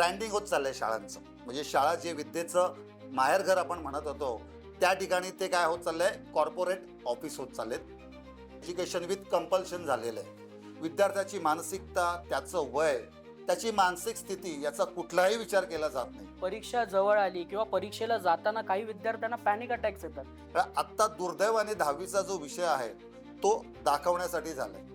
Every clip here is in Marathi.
ब्रँडिंग होत चाललंय शाळांचं. म्हणजे शाळा जे विद्येचं माहेरघर आपण म्हणत होतो, त्या ठिकाणी ते काय होत चाललंय, कॉर्पोरेट ऑफिस होत चाललेत. एज्युकेशन विथ कंपल्शन झालेलं आहे. विद्यार्थ्याची मानसिकता, त्याचं वय, त्याची मानसिक स्थिती याचा कुठलाही विचार केला जात नाही. परीक्षा जवळ आली किंवा परीक्षेला जाताना काही विद्यार्थ्यांना पॅनिक अटॅक्स येतात. आत्ता दुर्दैवाने 10वीचा जो विषय आहे तो दाखवण्यासाठी झालाय.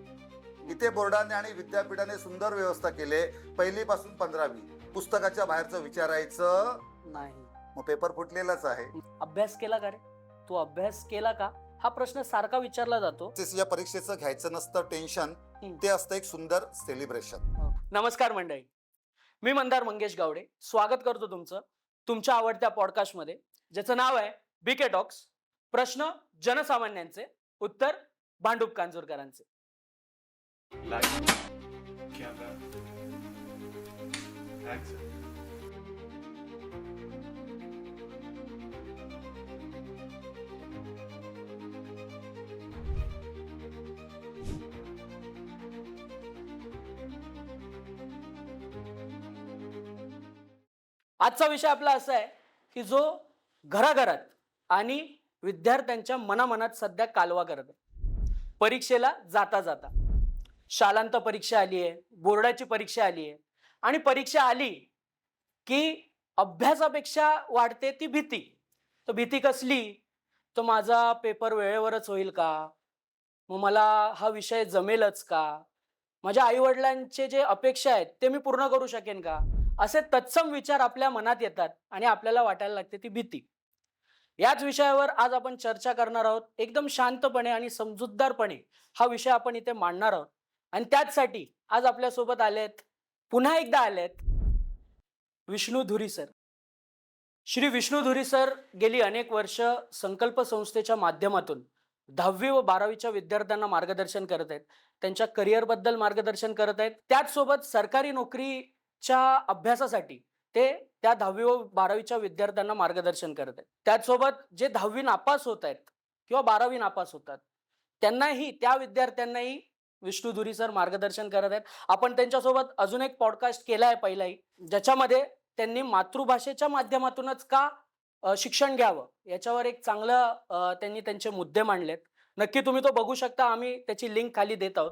इथे बोर्डाने आणि विद्यापीठाने सुंदर व्यवस्था केली. पहिलीपासून 15वी पुस्तकाच्या बाहेरचं विचारायचं नाही. मग पेपर फुटलेलाच आहे. अभ्यास केला का रे? तू अभ्यास केला का? हा प्रश्न सारखा विचारला जातो. या परीक्षेचं घ्यायचं नसतं टेन्शन, ते असतं एक सुंदर सेलिब्रेशन. नमस्कार मंडळी, मी मंदार मंगेश गावडे स्वागत करतो तुमचं तुमच्या आवडत्या पॉडकास्टमध्ये, ज्याचं नाव आहे बीके टॉक्स. प्रश्न जनसामान्यांचे, उत्तर भांडूप कांजूरकरांचे. आजचा विषय आपला असा आहे की जो घराघरात आणि विद्यार्थ्यांच्या मनामनात सध्या कालवा करत आहे. परीक्षेला जाता जाता शालांत परीक्षा आली आहे, बोर्डाची परीक्षा आली आहे, आणि परीक्षा आली की अभ्यासापेक्षा वाढते ती भीती. तर भीती कसली? तर माझा पेपर वेळेवरच होईल का? मग मला हा विषय जमेलच का? माझ्या आईवडिलांचे जे अपेक्षा आहेत ते मी पूर्ण करू शकेन का? असे तत्सम विचार आपल्या मनात येतात आणि आपल्याला वाटायला लागते ती भीती. याच विषयावर आज आपण चर्चा करणार आहोत. एकदम शांतपणे आणि समजूतदारपणे हा विषय आपण इथे मांडणार आहोत. आणि त्याचसाठी आज आपल्यासोबत आलेत, पुन्हा एकदा आलेत, विष्णू धुरी सर. श्री विष्णू धुरी सर गेली अनेक वर्ष संकल्प संस्थेच्या माध्यमातून 10वी व 12वीच्या विद्यार्थ्यांना मार्गदर्शन करत आहेत. त्यांच्या करिअरबद्दल मार्गदर्शन करत आहेत. त्याचसोबत सरकारी नोकरीच्या अभ्यासासाठी ते त्या 10वी व 12वीच्या विद्यार्थ्यांना मार्गदर्शन करत आहेत. त्याचसोबत जे 10वी नापास होत आहेत किंवा 12वी नापास होतात त्यांनाही, त्या विद्यार्थ्यांनाही विष्णू धुरी सर मार्गदर्शन करत आहेत. आपण त्यांच्यासोबत अजून एक पॉडकास्ट केला आहे पहिलाही, ज्याच्यामध्ये त्यांनी मातृभाषेच्या माध्यमातूनच का शिक्षण घ्यावं याच्यावर एक चांगलं त्यांनी त्यांचे मुद्दे मांडलेत. नक्की तुम्ही तो बघू शकता. आम्ही त्याची लिंक खाली देत आहोत.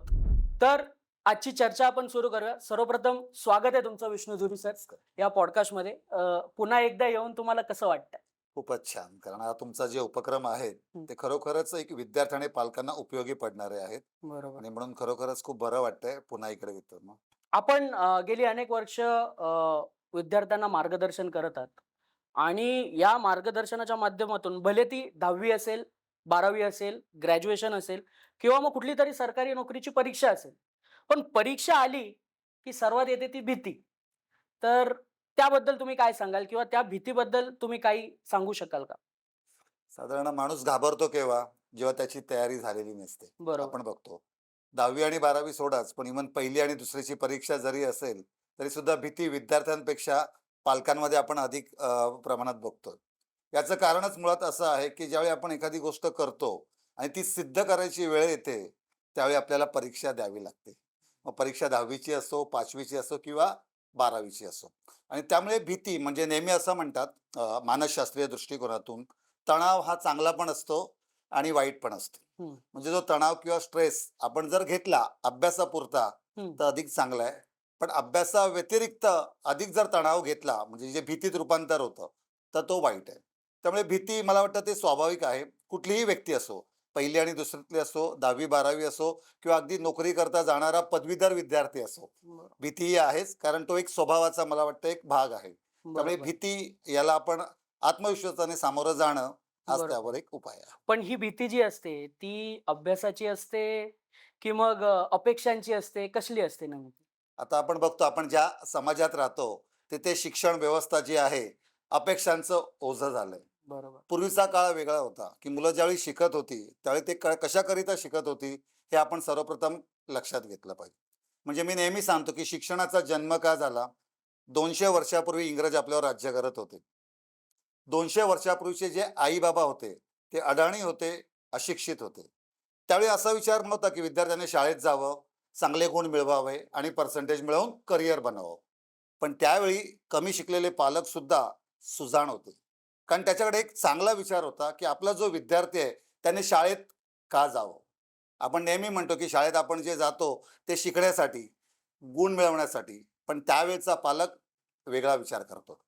तर आजची चर्चा आपण सुरू करूया. सर्वप्रथम स्वागत आहे तुमचं विष्णू धुरी सर या पॉडकास्टमध्ये. पुन्हा एकदा येऊन तुम्हाला कसं वाटतंय? खूपच छान. कारण हा तुमचा जे उपक्रम आहेत ते खरोखरच एक विद्यार्थी आणि पालकांना उपयोगी पडणारे आहेत. बरोबर. आणि म्हणून खरोखरच खूप बरं वाटतंय पुन्हा इकडे येतो. आपण गेली अनेक वर्ष विद्यार्थ्यांना मार्गदर्शन करत आहात आणि या मार्गदर्शनाच्या माध्यमातून भले ती 10वी असेल, 12वी असेल, ग्रॅज्युएशन असेल किंवा मग कुठली तरी सरकारी नोकरीची परीक्षा असेल, पण परीक्षा आली की सर्वात येते ती भीती. तर त्याबद्दल तुम्ही काय सांगाल किंवा त्या भीतीबद्दल तुम्ही काही सांगू शकाल का? साधारण माणूस घाबरतो केव्हा, जेव्हा त्याची तयारी झालेली नसते. बरोबर. आपण बघतो 10वी आणि 12वी सोडाच, पण इव्हन पहिली आणि दुसरीची परीक्षा जरी असेल तरी सुद्धा भीती विद्यार्थ्यांपेक्षा पालकांमध्ये आपण अधिक प्रमाणात बघतो. याचं कारणच मुळात असं आहे की ज्यावेळी आपण एखादी गोष्ट करतो आणि ती सिद्ध करायची वेळ येते त्यावेळी आपल्याला परीक्षा द्यावी लागते. मग परीक्षा 10वीची असो, 5वीची असो किंवा 12वीची असो. आणि त्यामुळे भीती म्हणजे नेहमी असं म्हणतात मानसशास्त्रीय दृष्टिकोनातून, तणाव हा चांगला पण असतो आणि वाईट पण असतो. म्हणजे जो तणाव किंवा स्ट्रेस आपण जर घेतला अभ्यासापुरता तर अधिक चांगला आहे, पण अभ्यासा व्यतिरिक्त अधिक जर तणाव घेतला म्हणजे जे भीतीत रूपांतर होतं तर तो वाईट आहे. त्यामुळे भीती मला वाटतं ते स्वाभाविक आहे. कुठलीही व्यक्ती असो, पहिली आणि दुसरीतली असो, 10वी 12वी असो किंवा अगदी नोकरी करता जाणारा पदवीधर विद्यार्थी असो, भीती ही आहेच. कारण तो एक स्वभावाचा मला वाटतं एक भाग आहे. त्यामुळे भीती याला आपण आत्मविश्वासाने सामोरं जाणं हाच त्यावर एक उपाय आहे. पण ही भीती जी असते ती अभ्यासाची असते की मग अपेक्षांची असते, कसली असते नेमकी? आता आपण बघतो, आपण ज्या समाजात राहतो तिथे शिक्षण व्यवस्था जी आहे अपेक्षांचं ओझं झालंय. बरोबर. पूर्वीचा काळ वेगळा होता की मुलं ज्यावेळी शिकत होती त्यावेळी ते कशाकरिता शिकत होती हे आपण सर्वप्रथम लक्षात घेतलं पाहिजे. म्हणजे मी नेहमी सांगतो की शिक्षणाचा जन्म का झाला? 200 वर्षापूर्वी इंग्रज आपल्यावर राज्य करत होते. 200 वर्षापूर्वीचे जे आई बाबा होते ते अडाणी होते, अशिक्षित होते. त्यावेळी असा विचार नव्हता की विद्यार्थ्यांनी शाळेत जावं, चांगले गुण मिळवावे आणि पर्सेंटेज मिळवून करिअर बनावं. पण त्यावेळी कमी शिकलेले पालक सुद्धा सुजाण होते. कारण त्याच्याकडे एक चांगला विचार होता, की आपला जो विद्यार्थी आहे त्याने शाळेत का जावं? आपण नेहमी म्हणतो, की शाळेत आपण जे जातो ते शिकण्यासाठी, गुण मिळवण्यासाठी. पण त्यावेळचा पालक वेगळा विचार करतो.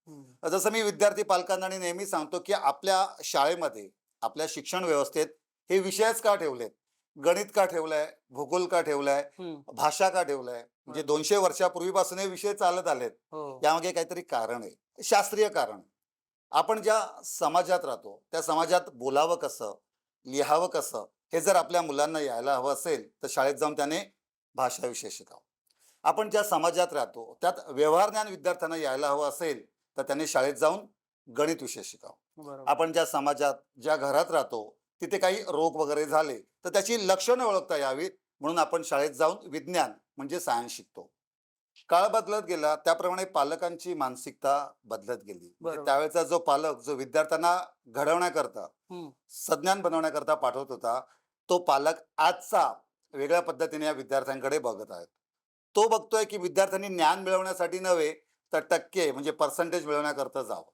जसं मी विद्यार्थी पालकांना आणि नेहमी सांगतो, की आपल्या शाळेमध्ये, आपल्या शिक्षण व्यवस्थेत हे विषयच का ठेवलेत? गणित का ठेवलंय? भूगोल का ठेवलाय? भाषा का ठेवलाय? म्हणजे बरोबर. 200 वर्षापूर्वीपासून हे विषय चालत आलेत. हो. यामागे काहीतरी कारण आहे. शास्त्रीय कारण. आपण ज्या समाजात राहतो, त्या समाजात बोलावं कसं, लिहावं कसं, हे जर आपल्या मुलांना यायला हवं असेल, तर शाळेत जाऊन त्याने भाषा विषय शिकावा. आपण ज्या समाजात राहतो, त्यात व्यवहार ज्ञान विद्यार्थ्यांना यायला हवं असेल, तर त्याने शाळेत जाऊन गणित विषय शिकावा. बरोबर. आपण ज्या समाजात, ज्या घरात राहतो, तिथे काही रोग वगैरे झाले, तर त्याची लक्षणं ओळखता यावीत, म्हणून आपण शाळेत जाऊन विज्ञान म्हणजे सायन्स शिकतो. काळ बदलत गेला त्याप्रमाणे पालकांची मानसिकता बदलत गेली. म्हणजे बरोबर. त्यावेळेचा जो पालक जो विद्यार्थ्यांना घडवण्याकरता, हम्म. सज्ञान बनवण्याकरता पाठवत होता, तो पालक आजचा वेगळ्या पद्धतीने या विद्यार्थ्यांकडे बघत आहे. तो बघतोय की विद्यार्थ्यांनी ज्ञान मिळवण्यासाठी नव्हे, तर टक्के म्हणजे पर्सेंटेज मिळवण्याकरता जावं.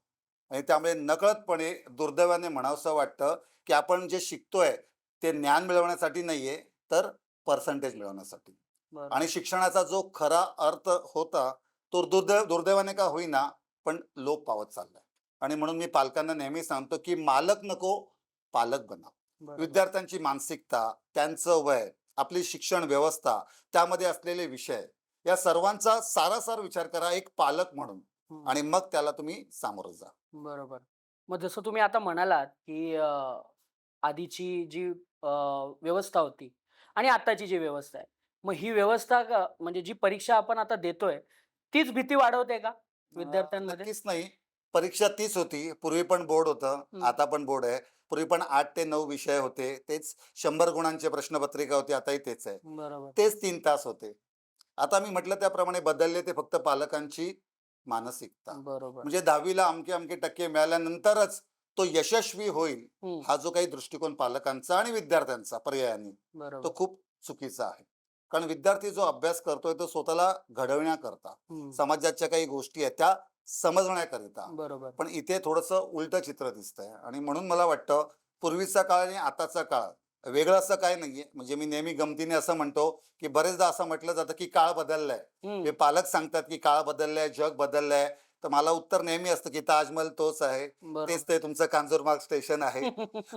आणि त्यामुळे नकळतपणे दुर्दैवाने म्हणावंसं वाटतं, की आपण जे शिकतोय ते ज्ञान मिळवण्यासाठी नाहीये, तर पर्सेंटेज मिळवण्यासाठी. बरोबर. आणि शिक्षणाचा जो खरा अर्थ होता, तो दुर्दैवाने का होईना, पण लोप पावत चाललाय. आणि म्हणून मी पालकांना नेहमी सांगतो, की मालक नको, पालक बना. बरोबर. विद्यार्थ्यांची मानसिकता, त्यांचं वय, आपली शिक्षण व्यवस्था, त्यामध्ये असलेले विषय, या सर्वांचा सारासार विचार करा एक पालक म्हणून. हम्म. आणि मग त्याला तुम्ही सामोरं जा. बरोबर. मग जसं तुम्ही आता म्हणालात, की आधीची जी व्यवस्था होती आणि आत्ताची जी व्यवस्था आहे. मग ही व्यवस्था म्हणजे जी परीक्षा आपण आता देतोय, तीच भीती वाढवते का विद्यार्थ्यांमध्ये? नक्कीच नाही. परीक्षा तीच होती. पूर्वी पण बोर्ड होतं, हं. आता पण बोर्ड आहे. पूर्वी पण 8 ते 9 विषय होते. तेच 100 गुणांची प्रश्नपत्रिका होती, आताही तेच आहे. बरोबर. तेच 3 तास होते. आता मी म्हटलं त्याप्रमाणे बदलले ते फक्त पालकांची मानसिकता. बरोबर. म्हणजे 10वी ला अमके-अमके टक्के मिळाल्यानंतरच तो यशस्वी होईल, हं. हा जो काही दृष्टिकोन पालकांचा आणि विद्यार्थ्यांचा पर्यायाने, तो बरोबर. खूप चुकीचा आहे. कारण विद्यार्थी जो अभ्यास करतोय तो स्वतःला घडवण्याकरता, हं. समाजाच्या काही गोष्टी आहेत त्या समजण्याकरिता. बरोबर. पण इथे थोडंसं उलटं चित्र दिसतंय आणि म्हणून मला वाटतं पूर्वीचा काळ आणि आताचा काळ वेगळं असं काय नाहीये. म्हणजे मी नेहमी गमतीने असं म्हणतो, की बरेचदा असं म्हटलं जातं, की काळ बदललाय. हं. हे पालक सांगतात, की काळ बदललाय, जग बदललंय. तर मला उत्तर नेहमी असतं, की ताजमहल तोच आहे. तेच बरोबर. ते तुमचं कांजूरमार्ग स्टेशन आहे.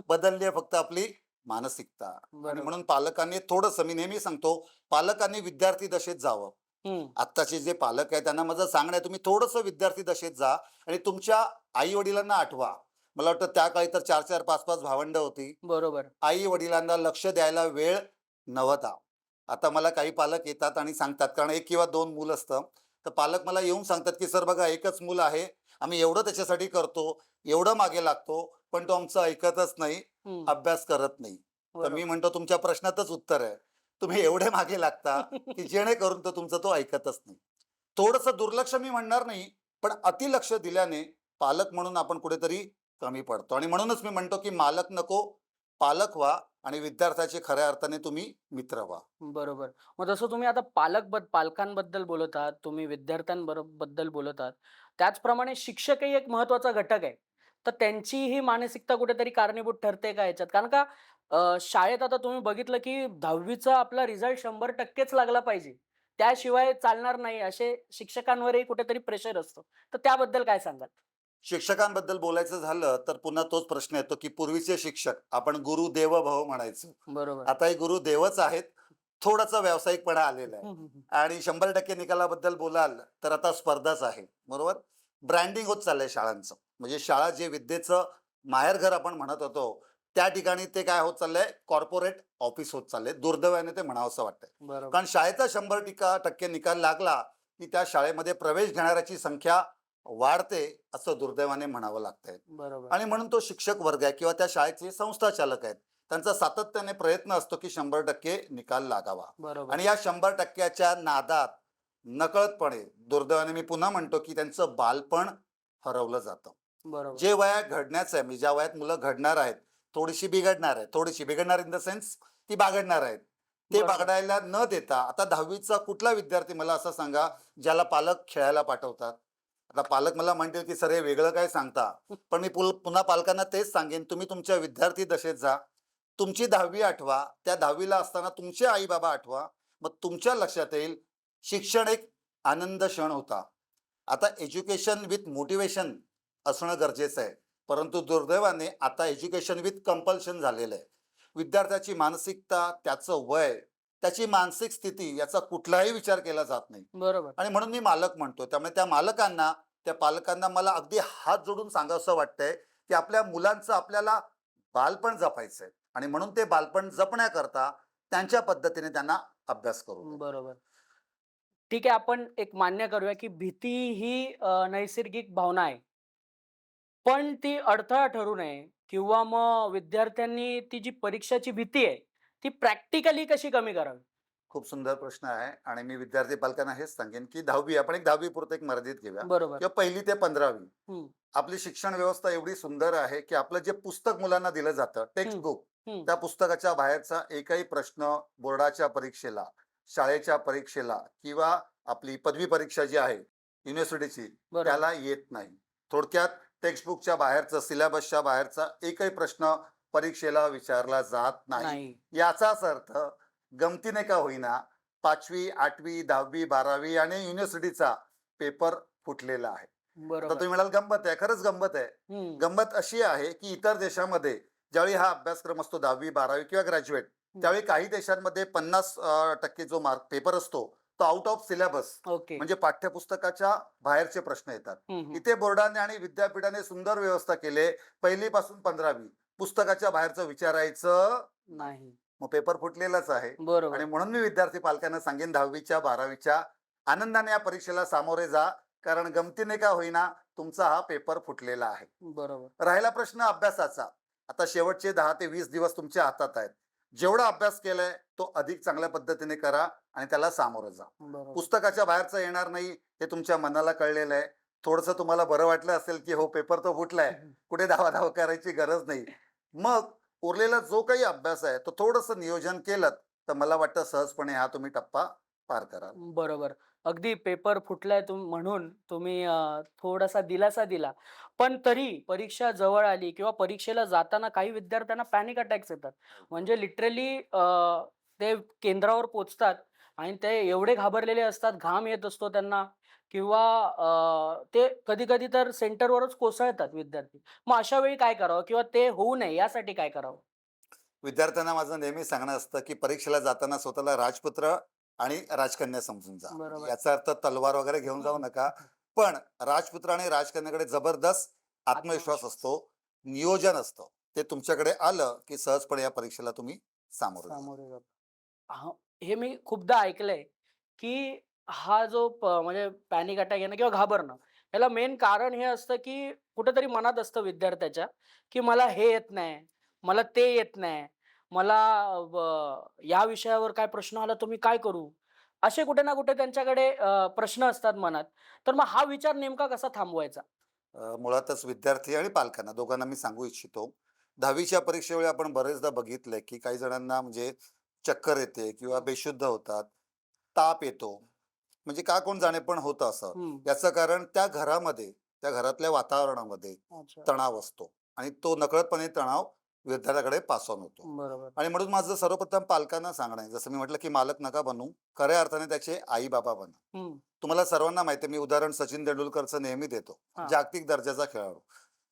बदलली आहे फक्त आपली मानसिकता. आणि बरोबर. म्हणून पालकांनी थोडंसं मी नेहमी सांगतो, पालकांनी विद्यार्थी दशेत जावं. हं. आत्ताचे जे पालक आहेत त्यांना माझं सांगणं आहे, तुम्ही थोडंसं विद्यार्थी दशेत जा आणि तुमच्या आई-वडिलांना आठवा. मला वाटतं त्या काळी तर 4-4, 5-5 भावंडं होती. बरोबर. आई-वडिलांना लक्ष द्यायला वेळ नव्हता. आता मला काही पालक येतात आणि सांगतात, कारण 1 किंवा 2 मूल असतं. तर पालक मला येऊन सांगतात, की "सर बघा एकच मूल आहे. आम्ही एवढं त्याच्यासाठी करतो, एवढं मागे लागतो, पण तो आमचं ऐकतच नाही, हं. अभ्यास करत नाही." तर मी बरोबर. म्हणतो तुमच्या प्रश्नातच उत्तर आहे. तुम्ही एवढे मागे लागता, की जेणेकरून तो तुमचं तो ऐकतच नाही. थोडंसं दुर्लक्ष मी म्हणणार नाही, पण अतिलक्ष दिल्याने पालक म्हणून आपण कुठेतरी कमी पडतो. आणि म्हणूनच मी म्हणतो, की मालक नको, पालक व्हा आणि विद्यार्थ्याचे खऱ्या अर्थाने तुम्ही मित्र व्हा. बरोबर. मग जसं तुम्ही आता पालकांबद्दल बोलत आहात, तुम्ही बद्दल बोलत आहात. त्याचप्रमाणे शिक्षकही एक महत्त्वाचा घटक आहे. तर त्यांची ही मानसिकता कुठेतरी कारणीभूत ठरते का याच्यात? कारण का शाळेत आता तुम्ही बघितलं, की 10वी आपला रिझल्ट 100%च लागला पाहिजे. त्याशिवाय चालणार नाही असे शिक्षकांवरही कुठेतरी प्रेशर असतो. तर त्याबद्दल काय सांगाल? शिक्षकांबद्दल बोलायचं झालं, तर पुन्हा तोच प्रश्न येतो, की पूर्वीचे शिक्षक आपण गुरु देवो भव म्हणायचो. बरोबर. आता हे गुरु देवच आहेत. थोडासा व्यावसायिकपणा आलेला आहे. हं, हं, हं. आणि 100% निकालाबद्दल बोलाल, तर आता स्पर्धाच आहे. बरोबर? ब्रँडिंग होत चाललंय शाळांचं. म्हणजे शाळा जे विद्येचं माहेरघर आपण म्हणत होतो, त्या ठिकाणी ते काय होत चाललंय, कॉर्पोरेट ऑफिस होत चाललंय. दुर्दैवाने ते म्हणावंसं वाटतंय. बरोबर. कारण शाळेचा 100% निकाल लागला, की त्या शाळेमध्ये प्रवेश घेणाऱ्याची संख्या वाढते, असं दुर्दैवाने म्हणावं लागतंय. बरोबर. आणि म्हणून तो शिक्षक वर्ग आहे किंवा त्या शाळेचे संस्थाचालक आहेत. त्यांचा सातत्याने प्रयत्न असतो, की 100% निकाल लागावा. बरोबर. आणि या 100%च्या नादात नकळतपणे दुर्दैवाने मी पुन्हा म्हणतो, की त्यांचं बालपण हरवलं जातं. बरोबर. जे वयात घडण्याचं आहे, म्हणजे ज्या वयात मुलं घडणार आहेत, थोडीशी बिघडणार आहे, थोडीशी बिघडणार इन द सेन्स ती बागडणार आहेत. ते बरोबर. बघायला न देता आता 10वीचा कुठला विद्यार्थी मला असं सांगा ज्याला पालक खेळायला पाठवतात. आता पालक मला म्हणतील की सर हे वेगळं काय सांगता, पण मी पुन्हा पालकांना तेच सांगेन, तुम्ही तुमच्या विद्यार्थी दशेत जा, तुमची 10वी आठवा, त्या 10वीला असताना तुमचे आई बाबा आठवा, मग तुमच्या लक्षात येईल शिक्षण एक आनंद क्षण होता. आता एज्युकेशन विथ मोटिवेशन असणं गरजेचं आहे, परंतु दुर्दैवाने आता एज्युकेशन विथ कंपल्शन झालेलं आहे. विद्यार्थ्याची मानसिकता, त्याचं वय, त्याची मानसिक स्थिती याचा कुठलाही विचार केला जात नाही. बरोबर. आणि म्हणून मी मालक म्हणतो, त्यामुळे त्या मालकांना, त्या पालकांना मला अगदी हात जोडून सांगावंसं वाटतंय की आपल्या मुलांचं आपल्याला बालपण जपायचं आहे आणि म्हणून ते बालपण जपण्याकरता त्यांच्या पद्धतीने त्यांना अभ्यास करू द्या. बरोबर. ठीक आहे, आपण एक मान्य करूया, की भीती ही नैसर्गिक भावना आहे. पण ती अडथळा ठरू नये किंवा मग विद्यार्थ्यांनी ती जी परीक्षाची भीती आहे, ती प्रॅक्टिकली कशी कमी करावी? खूप सुंदर प्रश्न आहे आणि मी विद्यार्थी पालकांना हेच सांगेन की 10वी आपण एक 10वी पुरतं एक मर्यादित घेऊया बरोबर. किंवा 1ली ते 15वी. हं, आपली शिक्षण व्यवस्था एवढी सुंदर आहे की आपलं जे पुस्तक मुलांना दिलं जातं, टेक्स्ट हं, बुक, हं. त्या पुस्तकाच्या बाहेरचा एकही प्रश्न बोर्डाच्या परीक्षेला, शाळेच्या परीक्षेला किंवा आपली पदवी परीक्षा जी आहे युनिव्हर्सिटीची, बरोबर. त्याला येत नाही. थोडक्यात टेक्स्टबुकच्या बाहेरचा, सिलेबसच्या बाहेरचा एकही प्रश्न परीक्षेला विचारला जात नाही. नाही. याचाच अर्थ गमतीने का होईना 5वी, 8वी, 10वी, 12वी आणि युनिव्हर्सिटीचा पेपर फुटलेला आहे. आता बरोबर. तुम्ही म्हणाल गंमत आहे, खरंच गंमत आहे. हं, गंमत अशी आहे की इतर देशामध्ये ज्यावेळी हा अभ्यासक्रम असतो 10वी 12वी किंवा ग्रॅज्युएट, हं. त्यावेळी काही देशांमध्ये 50% जो मार्क पेपर असतो तो आउट ऑफ सिलेबस, ओके. म्हणजे पाठ्यपुस्तकाच्या बाहेरचे प्रश्न येतात. हं, हं. इथे बोर्डाने आणि विद्यापीठाने सुंदर व्यवस्था केली. 1ली पासून 15वी पुस्तकाच्या बाहेरचं विचारायचं, नाही. मग पेपर फुटलेलाच आहे. बरोबर. आणि म्हणून मी विद्यार्थी पालकांना सांगेन 10वीच्या 12वीच्या आनंदाने या परीक्षेला सामोरे जा, कारण गमतीने का होईना तुमचा हा पेपर फुटलेला आहे. बरोबर. राहिला प्रश्न अभ्यासाचा. आता शेवटचे 10 ते 20 दिवस तुमच्या हातात आहेत. जेवढा अभ्यास केलाय तो अधिक चांगल्या पद्धतीने करा आणि त्याला सामोरं जा. बरोबर. पुस्तकाच्या बाहेरचं येणार नाही हे तुमच्या मनाला कळलेलं आहे. थोडंसं तुम्हाला बरं वाटलं असेल की हो पेपर तो फुटलाय, कुठे धावाधाव करायची गरज नाही. मग उरलेला जो काही अभ्यास आहे तो थोडंसं नियोजन केलं तर मला वाटतं सहजपणे हा तुम्ही टप्पा पार कराल. बरोबर. अगदी पेपर फुटलाय म्हणून तुम्ही थोडासा दिलासा दिला. पण तरी परीक्षा जवळ आली किंवा परीक्षेला जाताना काही विद्यार्थ्यांना पॅनिक अटॅक्स येतात. म्हणजे लिटरली ते केंद्रावर पोहोचतात आणि ते एवढे घाबरलेले असतात, घाम येत असतो त्यांना किंवा ते कधी-कधी तर सेंटरवरच कोसळतात विद्यार्थी. मग अशा वेळी काय करावं किंवा ते होऊ नये यासाठी काय करावं? विद्यार्थ्यांना माझं नेहमी सांगणं असतं की परीक्षेला जाताना स्वतःला राजपुत्र आणि राजकन्या समजून जा. बरोबर. याचा अर्थ तलवार वगैरे घेऊन जाऊ नका, पण राजपुत्र आणि राजकन्याकडे जबरदस्त आत्मविश्वास असतो, नियोजन असतं. ते तुमच्याकडे आलं की सहजपणे या परीक्षेला तुम्ही सामोरं जा. सामोरे जातात. हां, हे मी खूपदा ऐकलंय, की हा जो म्हणजे पॅनिक अटॅक येणं किंवा घाबरणं, याला मेन कारण हे असतं, की कुठेतरी मनात असतं विद्यार्थ्याच्या, की मला हे येत नाही, मला ते येत नाही, मला या विषयावर काय प्रश्न आला तर मी काय करू? असे कुठे ना कुठे त्यांच्याकडे प्रश्न असतात मनात. तर मग हा विचार नेमका कसा थांबवायचा? मुळातच विद्यार्थी आणि पालकांना दोघांना मी सांगू इच्छितो, 10वीच्या परीक्षेवेळी आपण बरेचदा बघितलंय की काही जणांना म्हणजे चक्कर येते किंवा बेशुद्ध होतात, ताप येतो, म्हणजे का कोण जाणे पण होतं असं. हं. याचं कारण त्या घरामध्ये, त्या घरातल्या वातावरणामध्ये अच्छा. तणाव असतो आणि तो नकळतपणे तणाव विद्यार्थ्याकडे पास ऑन होतो. बरोबर. आणि म्हणून माझं सर्वप्रथम पालकांना सांगणं आहे, जसं मी म्हटलं की मालक नका बनू, खऱ्या अर्थाने त्याचे आई बाबा बना. हं. तुम्हाला सर्वांना माहिती आहे, मी उदाहरण सचिन तेंडुलकरचं नेहमी देतो. हां. जागतिक दर्जाचा खेळाडू.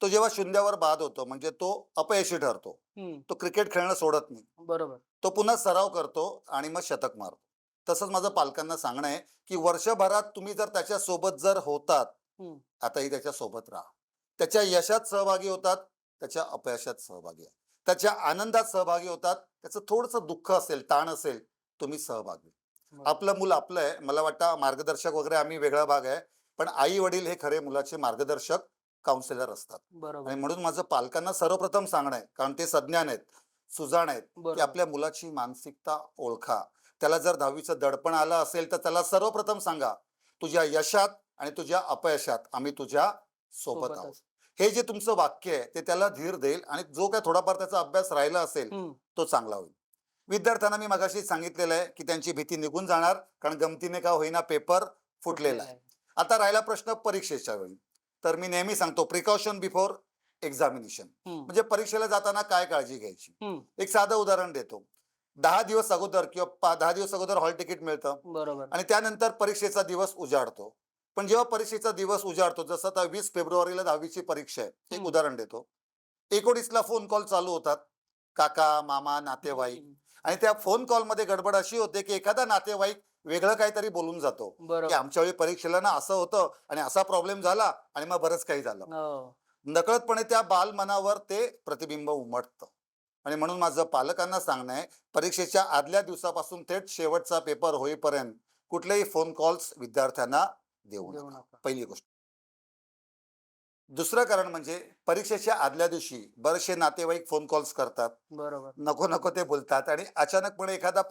तो जेव्हा शून्यावर बाद होतो म्हणजे तो अपयशी ठरतो, हं. तो क्रिकेट खेळणं सोडत नाही. बरोबर. तो पुन्हा सराव करतो आणि मग शतक मारतो. तसंच माझं पालकांना सांगणं आहे की वर्षभरात तुम्ही जर त्याच्या सोबत जर होतात, हं. आताही त्याच्या सोबत राहा. त्याच्या यशात सहभागी होतात, त्याच्या अपयशात सहभागी आहे, त्याच्या आनंदात सहभागी होतात, त्याचं थोडंसं दुःख असेल, ताण असेल, तुम्ही सहभागी. बरोबर. आपलं मूल आपलं आहे. मला वाटतं मार्गदर्शक वगैरे आम्ही वेगळा भाग आहे, पण आई वडील हे खरे मुलाचे मार्गदर्शक, काउन्सिलर असतात. बरोबर. आणि म्हणून माझं पालकांना सर्वप्रथम सांगणं आहे, कारण ते सज्ञान आहेत, सुजाण आहेत, की बरोबर. आपल्या मुलाची मानसिकता ओळखा. त्याला जर 10वीचं दडपण आलं असेल तर त्याला सर्वप्रथम सांगा, तुझ्या यशात आणि तुझ्या अपयशात आम्ही तुझ्या सोबत आहोत. सोबतच. हे जे तुमचं वाक्य आहे ते त्याला धीर देईल आणि जो काय थोडाफार त्याचा अभ्यास राहिला असेल हं. तो चांगला होईल. विद्यार्थ्यांना मी मगाशी सांगितलेलं आहे की त्यांची भीती निघून जाणार, कारण गमतीने का होईना पेपर फुटलेला आहे. आता राहिला प्रश्न परीक्षेच्या वेळी. तर मी नेहमी सांगतो प्रिकॉशन बिफोर एक्झामिनेशन. हम्म, म्हणजे परीक्षेला जाताना काय काळजी घ्यायची. हम्म, एक साधं उदाहरण देतो. 10 दिवस अगोदर किंवा 10 दिवस अगोदर हॉल तिकीट मिळतं बरोबर. आणि त्यानंतर परीक्षेचा दिवस उजाडतो. पण जेव्हा परीक्षेचा दिवस उजाडतो, जसं आता 20 फेब्रुवारीला 10वीची परीक्षा आहे, एक हम्म, उदाहरण देतो. 19ला फोन कॉल चालू होतात, काका मामा नातेवाईक. हम्म, आणि त्या फोन कॉलमध्ये गडबड अशी होते की एखादा नातेवाईक वेगळं काहीतरी बोलून जातो की बरोबर. आमच्या वेळी परीक्षेला ना असं होतं आणि असा प्रॉब्लेम झाला आणि मग बरंच काही झालं. हो. नकळतपणे त्या बालमनावर ते प्रतिबिंब उमटतं. आणि म्हणून माझं पालकांना सांगणं आहे, परीक्षेच्या आदल्या दिवसापासून थेट शेवटचा पेपर होईपर्यंत कुठलेही फोन कॉल्स विद्यार्थ्यांना देऊ देऊ नका. नका. पहिली गोष्ट. दुसरं कारण म्हणजे परीक्षेच्या आदल्या दिवशी बरेचसे नातेवाईक फोन कॉल्स करतात, बरोबर. नको नको ते बोलतात आणि अचानकपणे एखादा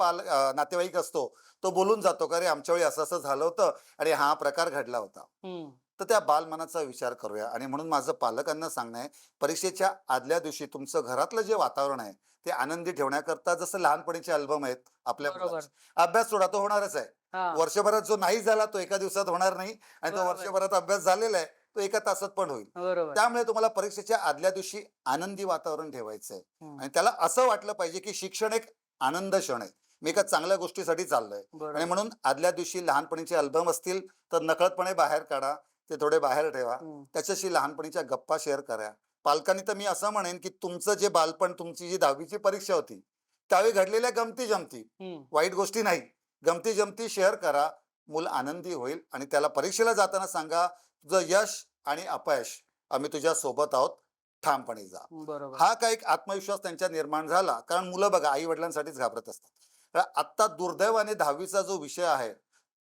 नातेवाईक असतो, तो बोलून जातो का रे आमच्या वेळी असं असं झालं होतं आणि हा प्रकार घडला होता. हम्म, तर त्या बालमनाचा विचार करूया. आणि म्हणून माझं पालकांना सांगणं आहे, परीक्षेच्या आदल्या दिवशी तुमचं घरातलं जे वातावरण आहे ते आनंदी ठेवण्याकरता, जसं लहानपणीचे अल्बम आहेत आपल्या बरोबर. मुलाचे, अभ्यास सोडा तो होणारच आहे. हा. वर्षभरात जो नाही झाला तो एका दिवसात होणार नाही, आणि तो बरोबर. वर्षभरात अभ्यास झालेला आहे तो एका तासात पण होईल. बरोबर. त्यामुळे तुम्हाला परीक्षेच्या आदल्या दिवशी आनंदी वातावरण ठेवायचं आहे. हम्म, आणि त्याला असं वाटलं पाहिजे की शिक्षण एक आनंद क्षण आहे, मी एका चांगल्या गोष्टीसाठी चाललोय. आणि बरोबर. म्हणून आदल्या दिवशी लहानपणीचे अल्बम असतील तर नकळतपणे बाहेर काढा, ते थोडे बाहेर ठेवा, हम्म, त्याच्याशी लहानपणीच्या गप्पा शेअर करा. पालकांनी तर मी असं म्हणेन की तुमचं जे बालपण, तुमची जी 10वीची परीक्षा होती त्यावेळी घडलेल्या गमती जमती, हम्म, वाईट गोष्टी नाही, गमती जमती शेअर करा. मूल आनंदी होईल आणि त्याला परीक्षेला जाताना सांगा, तुझं यश आणि अपयश आम्ही तुझ्या सोबत आहोत, ठामपणे जा. बरोबर. हा काय एक आत्मविश्वास त्यांच्या निर्माण झाला. कारण मुलं बघा आई वडिलांसाठीच घाबरत असतात. तर आत्ता दुर्दैवाने 10वीचा जो विषय आहे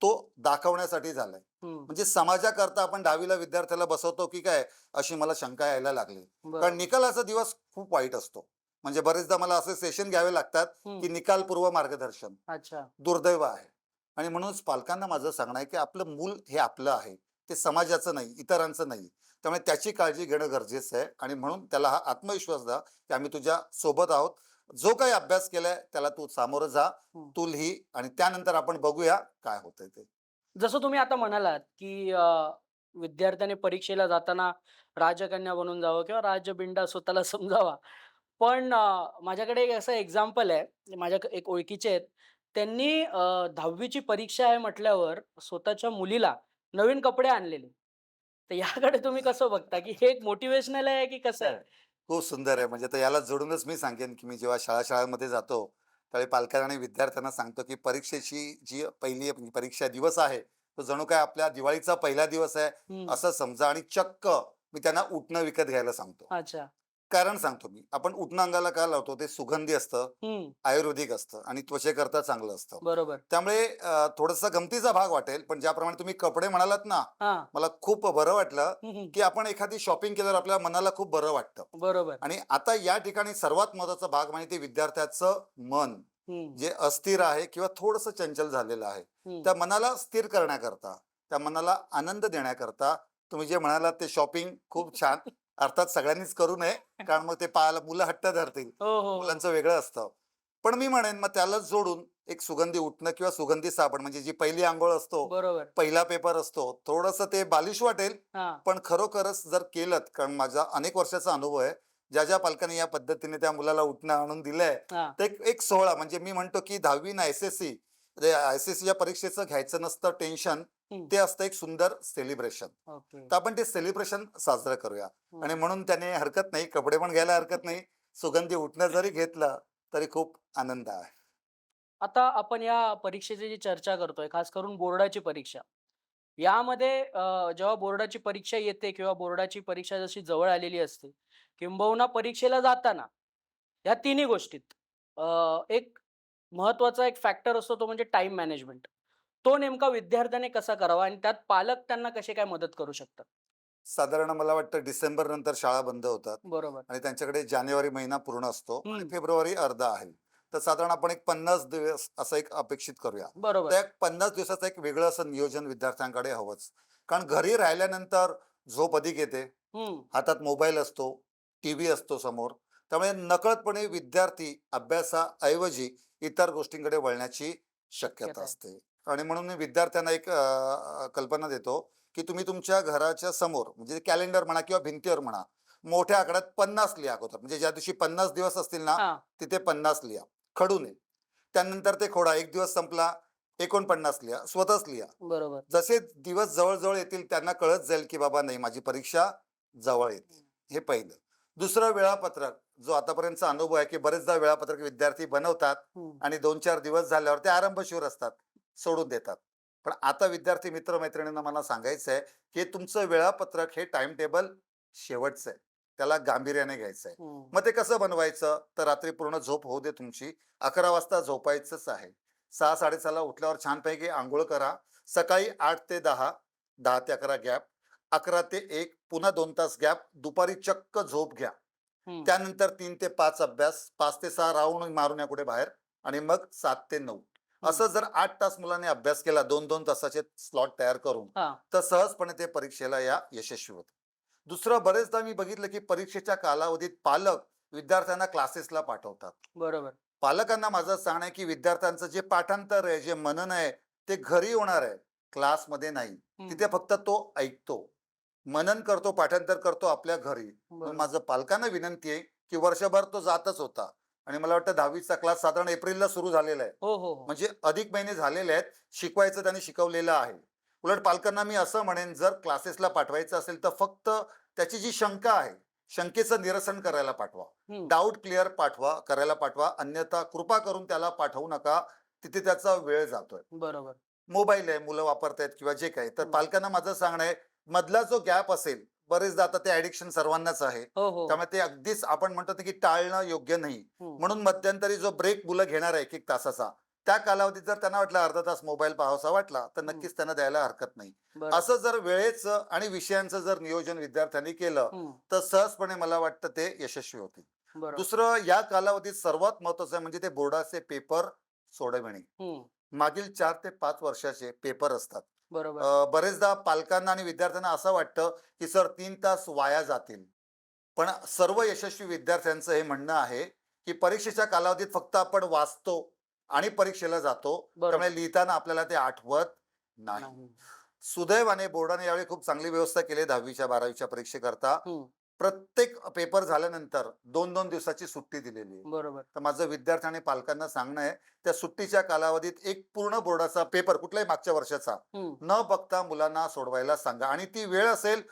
तो दाखवण्यासाठी झालाय. हम्म, म्हणजे समाजाकरता आपण 10वीला विद्यार्थ्याला बसवतो की काय, अशी मला शंका यायला लागली. कारण बरोबर. निकालाचा दिवस खूप वाईट असतो. म्हणजे बरेचदा मला असे सेशन घ्यावे लागतात की हम्म, निकालपूर्व मार्गदर्शन. अच्छा. दुर्दैव आहे. आणि म्हणूनच पालकांना माझं सांगणं आहे की आपलं मूल हे आपलं आहे, ते समाजाचं नाही, इतरांचं नाही. त्यामुळे त्याची काळजी घेणं गरजेचं आहे. आणि म्हणून त्याला हा आत्मविश्वास द्या की आम्ही तुझ्या सोबत आहोत. जो काही अभ्यास केलाय त्याला तू सामोरं जा, हम्म. तू लिही आणि त्यानंतर आपण बघूया काय होतंय ते. जसं तुम्ही आता म्हणालात, की विद्यार्थ्याने परीक्षेला जाताना राजकन्या बनून जावं किंवा राजबिंडा स्वतःला समजावा. पण माझ्याकडे एक असं एक्झाम्पल आहे. माझ्या एक ओळखीचे आहेत. त्यांनी 10वीची परीक्षा आहे म्हटल्यावर स्वतःच्या मुलीला नवीन कपडे आणलेले. तर याकडे तुम्ही कसं बघता, की हे एक मोटिव्हेशनल आहे, की कसं आहे? खूप सुंदर आहे. म्हणजे तर याला जोडूनच मी सांगेन की मी जेव्हा शाळांमध्ये जातो त्यावेळी पालकांना आणि विद्यार्थ्यांना सांगतो की परीक्षेची जी पहिली परीक्षा दिवस आहे, तो जणू काय आपल्या दिवाळीचा पहिला दिवस आहे हं. असं समजा. आणि चक्क मी त्यांना उटणं विकत घ्यायला सांगतो. अच्छा. कारण सांगतो मी, आपण उटणं अंगाला का लावतो, ते सुगंधी असतं, हं. आयुर्वेदिक असतं आणि त्वचेकरता चांगलं असतं. बरोबर. त्यामुळे थोडासा गमतीचा भाग वाटेल, पण ज्याप्रमाणे तुम्ही कपडे म्हणालात ना, हां. मला खूप बरं वाटलं हं, हं. की आपण एखादी शॉपिंग केल्यावर आपल्या मनाला खूप बरं वाटतं. बरोबर. आणि आता या ठिकाणी सर्वात महत्वाचा भाग म्हणजे ते विद्यार्थ्याचं मन, हं. जे अस्थिर आहे किंवा थोडंसं चंचल झालेलं आहे, हं. त्या मनाला स्थिर करण्याकरता, त्या मनाला आनंद देण्याकरता तुम्ही जे म्हणालात ते शॉपिंग खूप छान. अर्थात सगळ्यांनीच करू नये, कारण मग ते पाहायला मुलं हट्ट धरतील, हो, हो, हो. मुलांचं वेगळं असतं. पण मी म्हणेन मग त्यालाच जोडून एक सुगंधी उठणं किंवा सुगंधी साबण, म्हणजे जी पहिली आंघोळ असतो, बरोबर. पहिला पेपर असतो, थोडंसं ते बालिश वाटेल, हां. पण खरोखरच जर केलं, कारण माझा अनेक वर्षाचा अनुभव आहे, ज्या ज्या पालकांनी या पद्धतीने त्या मुलाला उठणं आणून दिलंय, हां. ते एक एक सोहळा. म्हणजे मी म्हणतो की 10वी ना एस एस सी परीक्षेचं घ्यायचं नसतं टेन्शन, हं. ते असतं एक सुंदर सेलिब्रेशन. ओके. तर आपण ते सेलिब्रेशन साजरं करूया. हं. आणि म्हणून त्याने हरकत नाही, कपडे पण घ्यायला हरकत नाही, सुगंधी उठणं जरी घेतलं तरी खूप आनंद आहे. आता आपण या परीक्षेची जी चर्चा करतोय, खास करून बोर्डाची परीक्षा. यामध्ये जेव्हा बोर्डाची परीक्षा येते किंवा बोर्डाची परीक्षा जशी जवळ आलेली असते, किंबहुना परीक्षेला जाताना, या तिन्ही गोष्टीत एक महत्त्वाचा एक फॅक्टर असतो, तो म्हणजे टाईम मॅनेजमेंट. तो नेमका विद्यार्थ्याने कसा करावा आणि त्यात पालक त्यांना कसे काय मदत करू शकतात? साधारण मला वाटतं डिसेंबर नंतर शाळा बंद होतात बरोबर. आणि त्यांच्याकडे जानेवारी महिना पूर्ण असतो आणि हं. फेब्रुवारी अर्धा आहे. तर साधारण आपण एक 50 दिवस असं एक अपेक्षित करूया. बरोबर. त्या 50 दिवसाचं एक वेगळं असं नियोजन विद्यार्थ्यांकडे हवंच. कारण घरी राहिल्यानंतर झोप अधिक येते, हं. हातात मोबाईल असतो, टीव्ही असतो समोर. त्यामुळे नकळतपणे विद्यार्थी अभ्यासाऐवजी इतर गोष्टींकडे वळण्याची शक्यता शक्यता आहे. असते. आणि म्हणून मी विद्यार्थ्यांना एक कल्पना देतो, की तुम्ही तुमच्या घराच्या समोर म्हणजे कॅलेंडर म्हणा किंवा भिंतीवर म्हणा, मोठ्या आकड्यात 50 लिहा अगोदर. म्हणजे ज्या दिवशी 50 दिवस असतील ना, हां, तिथे 50 लिहा. खडूने. त्यानंतर ते खोडा. 1 दिवस संपला, 49 लिहा. स्वतःच लिहा. बरोबर. जसे दिवस जवळ-जवळ येतील त्यांना कळत जाईल, की बाबा नाही माझी परीक्षा जवळ येते. हे पहिलं. दुसरं वेळापत्रक, जो आतापर्यंतचा अनुभव आहे, की बरेचदा वेळापत्रक विद्यार्थी बनवतात हं. आणि 2-4 दिवस झाल्यावर ते आरंभशूर असतात, सोडून देतात. पण आता विद्यार्थी मित्र-मैत्रिणींना मला सांगायचं आहे, की तुमचं वेळापत्रक हे टाईम टेबल शेवटचं आहे. त्याला गांभीर्याने घ्यायचं आहे. हं. मग ते कसं बनवायचं? तर रात्री पूर्ण झोप होऊ दे तुमची. 11 वाजता झोपायचंच आहे. 6:00-6:30ला उठल्यावर छानपैकी अंघोळ करा. सकाळी 8 ते 10, 10 ते 11 गॅप, 11 ते 1 पुन्हा 2 तास गॅप, दुपारी चक्क झोप घ्या. हं. त्यानंतर 3 ते 5 अभ्यास, 5 ते 6 राउंड मारून या कुठे बाहेर आणि मग 7 ते 9. हं. असं जर 8 तास मुलांनी अभ्यास केला 2-2 तासाचे स्लॉट तयार करून, हां. तर सहजपणे ते परीक्षेला यशस्वी होतात. दुसरं बरेचदा मी बघितलं, की परीक्षेच्या कालावधीत पालक विद्यार्थ्यांना क्लासेसला पाठवतात. बरोबर. पालकांना माझं सांगणं आहे, की विद्यार्थ्यांचं जे पाठांतर आहे, जे मनन आहे, ते घरी होणार आहे, क्लासमध्ये नाही. हं. तिथे फक्त तो ऐकतो. मनन करतो, पाठांतर करतो आपल्या घरी. मग बरोबर. माझं पालकांना विनंती आहे, की वर्षभर तो जातच होता आणि मला वाटतं 10वीचा क्लास साधारण एप्रिलला सुरू झालेला आहे. हो, हो, हो. म्हणजे अधिक महिने झालेले आहेत. शिकवायचं त्यांनी शिकवलेलं आहे. उलट पालकांना मी असं म्हणेन, जर क्लासेसला पाठवायचं असेल, तर फक्त त्याची जी शंका आहे, शंकेचं निरसन करायला पाठवा. हं. डाऊट क्लिअर करायला पाठवा. अन्यथा कृपा करून त्याला पाठवू नका. तिथे त्याचा वेळ जातोय. बरोबर. मोबाईल आहे, मुलं वापरतायत किंवा जे काही. तर हं. पालकांना माझं सांगणं आहे, मधला जो गॅप असेल, बरेचदा आता ते ॲडिक्शन सर्वांनाच आहे. हो, हो. त्यामुळे ते अगदीच आपण म्हणतो ना, की टाळणं योग्य नाही. हं. म्हणून मध्यंतरी जो ब्रेक मुलं घेणार आहे 1-1 तासाचा, त्या कालावधीत जर त्यांना वाटलं अर्धा तास मोबाईल पाहावासा वाटला, तर नक्कीच त्यांना द्यायला हरकत नाही. बरोबर. असं जर वेळेचं आणि विषयांचं जर नियोजन विद्यार्थ्यांनी केलं, हं. तर सहजपणे मला वाटतं ते यशस्वी होतील. बरोबर. दुसरं या कालावधीत सर्वात महत्त्वाचं आहे म्हणजे ते बोर्डाचे पेपर सोडविणे. हं. मागील 4 ते 5 वर्षाचे पेपर असतात. बरोबर. बरेचदा पालकांना आणि विद्यार्थ्यांना असं वाटतं, की सर 3 तास वाया जातील. पण सर्व यशस्वी विद्यार्थ्यांचं हे म्हणणं आहे, की परीक्षेच्या कालावधीत फक्त आपण वाचतो आणि परीक्षेला जातो. बरोबर. त्यामुळे लिहिताना आपल्याला ते आठवत नाही. नाही. सुदैवाने बोर्डाने यावेळी खूप चांगली व्यवस्था केली आहे 10वीच्या 12वीच्या परीक्षेकरता. हं. प्रत्येक पेपर झाल्यानंतर 2-2 दिवसाची सुट्टी दिलेली आहे. बरोबर. तर माझं विद्यार्थी आणि पालकांना सांगणं आहे, त्या सुट्टीच्या कालावधीत एक पूर्ण बोर्डाचा पेपर कुठल्याही मागच्या वर्षाचा हं. न बघता मुलांना सोडवायला सांगा आणि ती वेळ असेल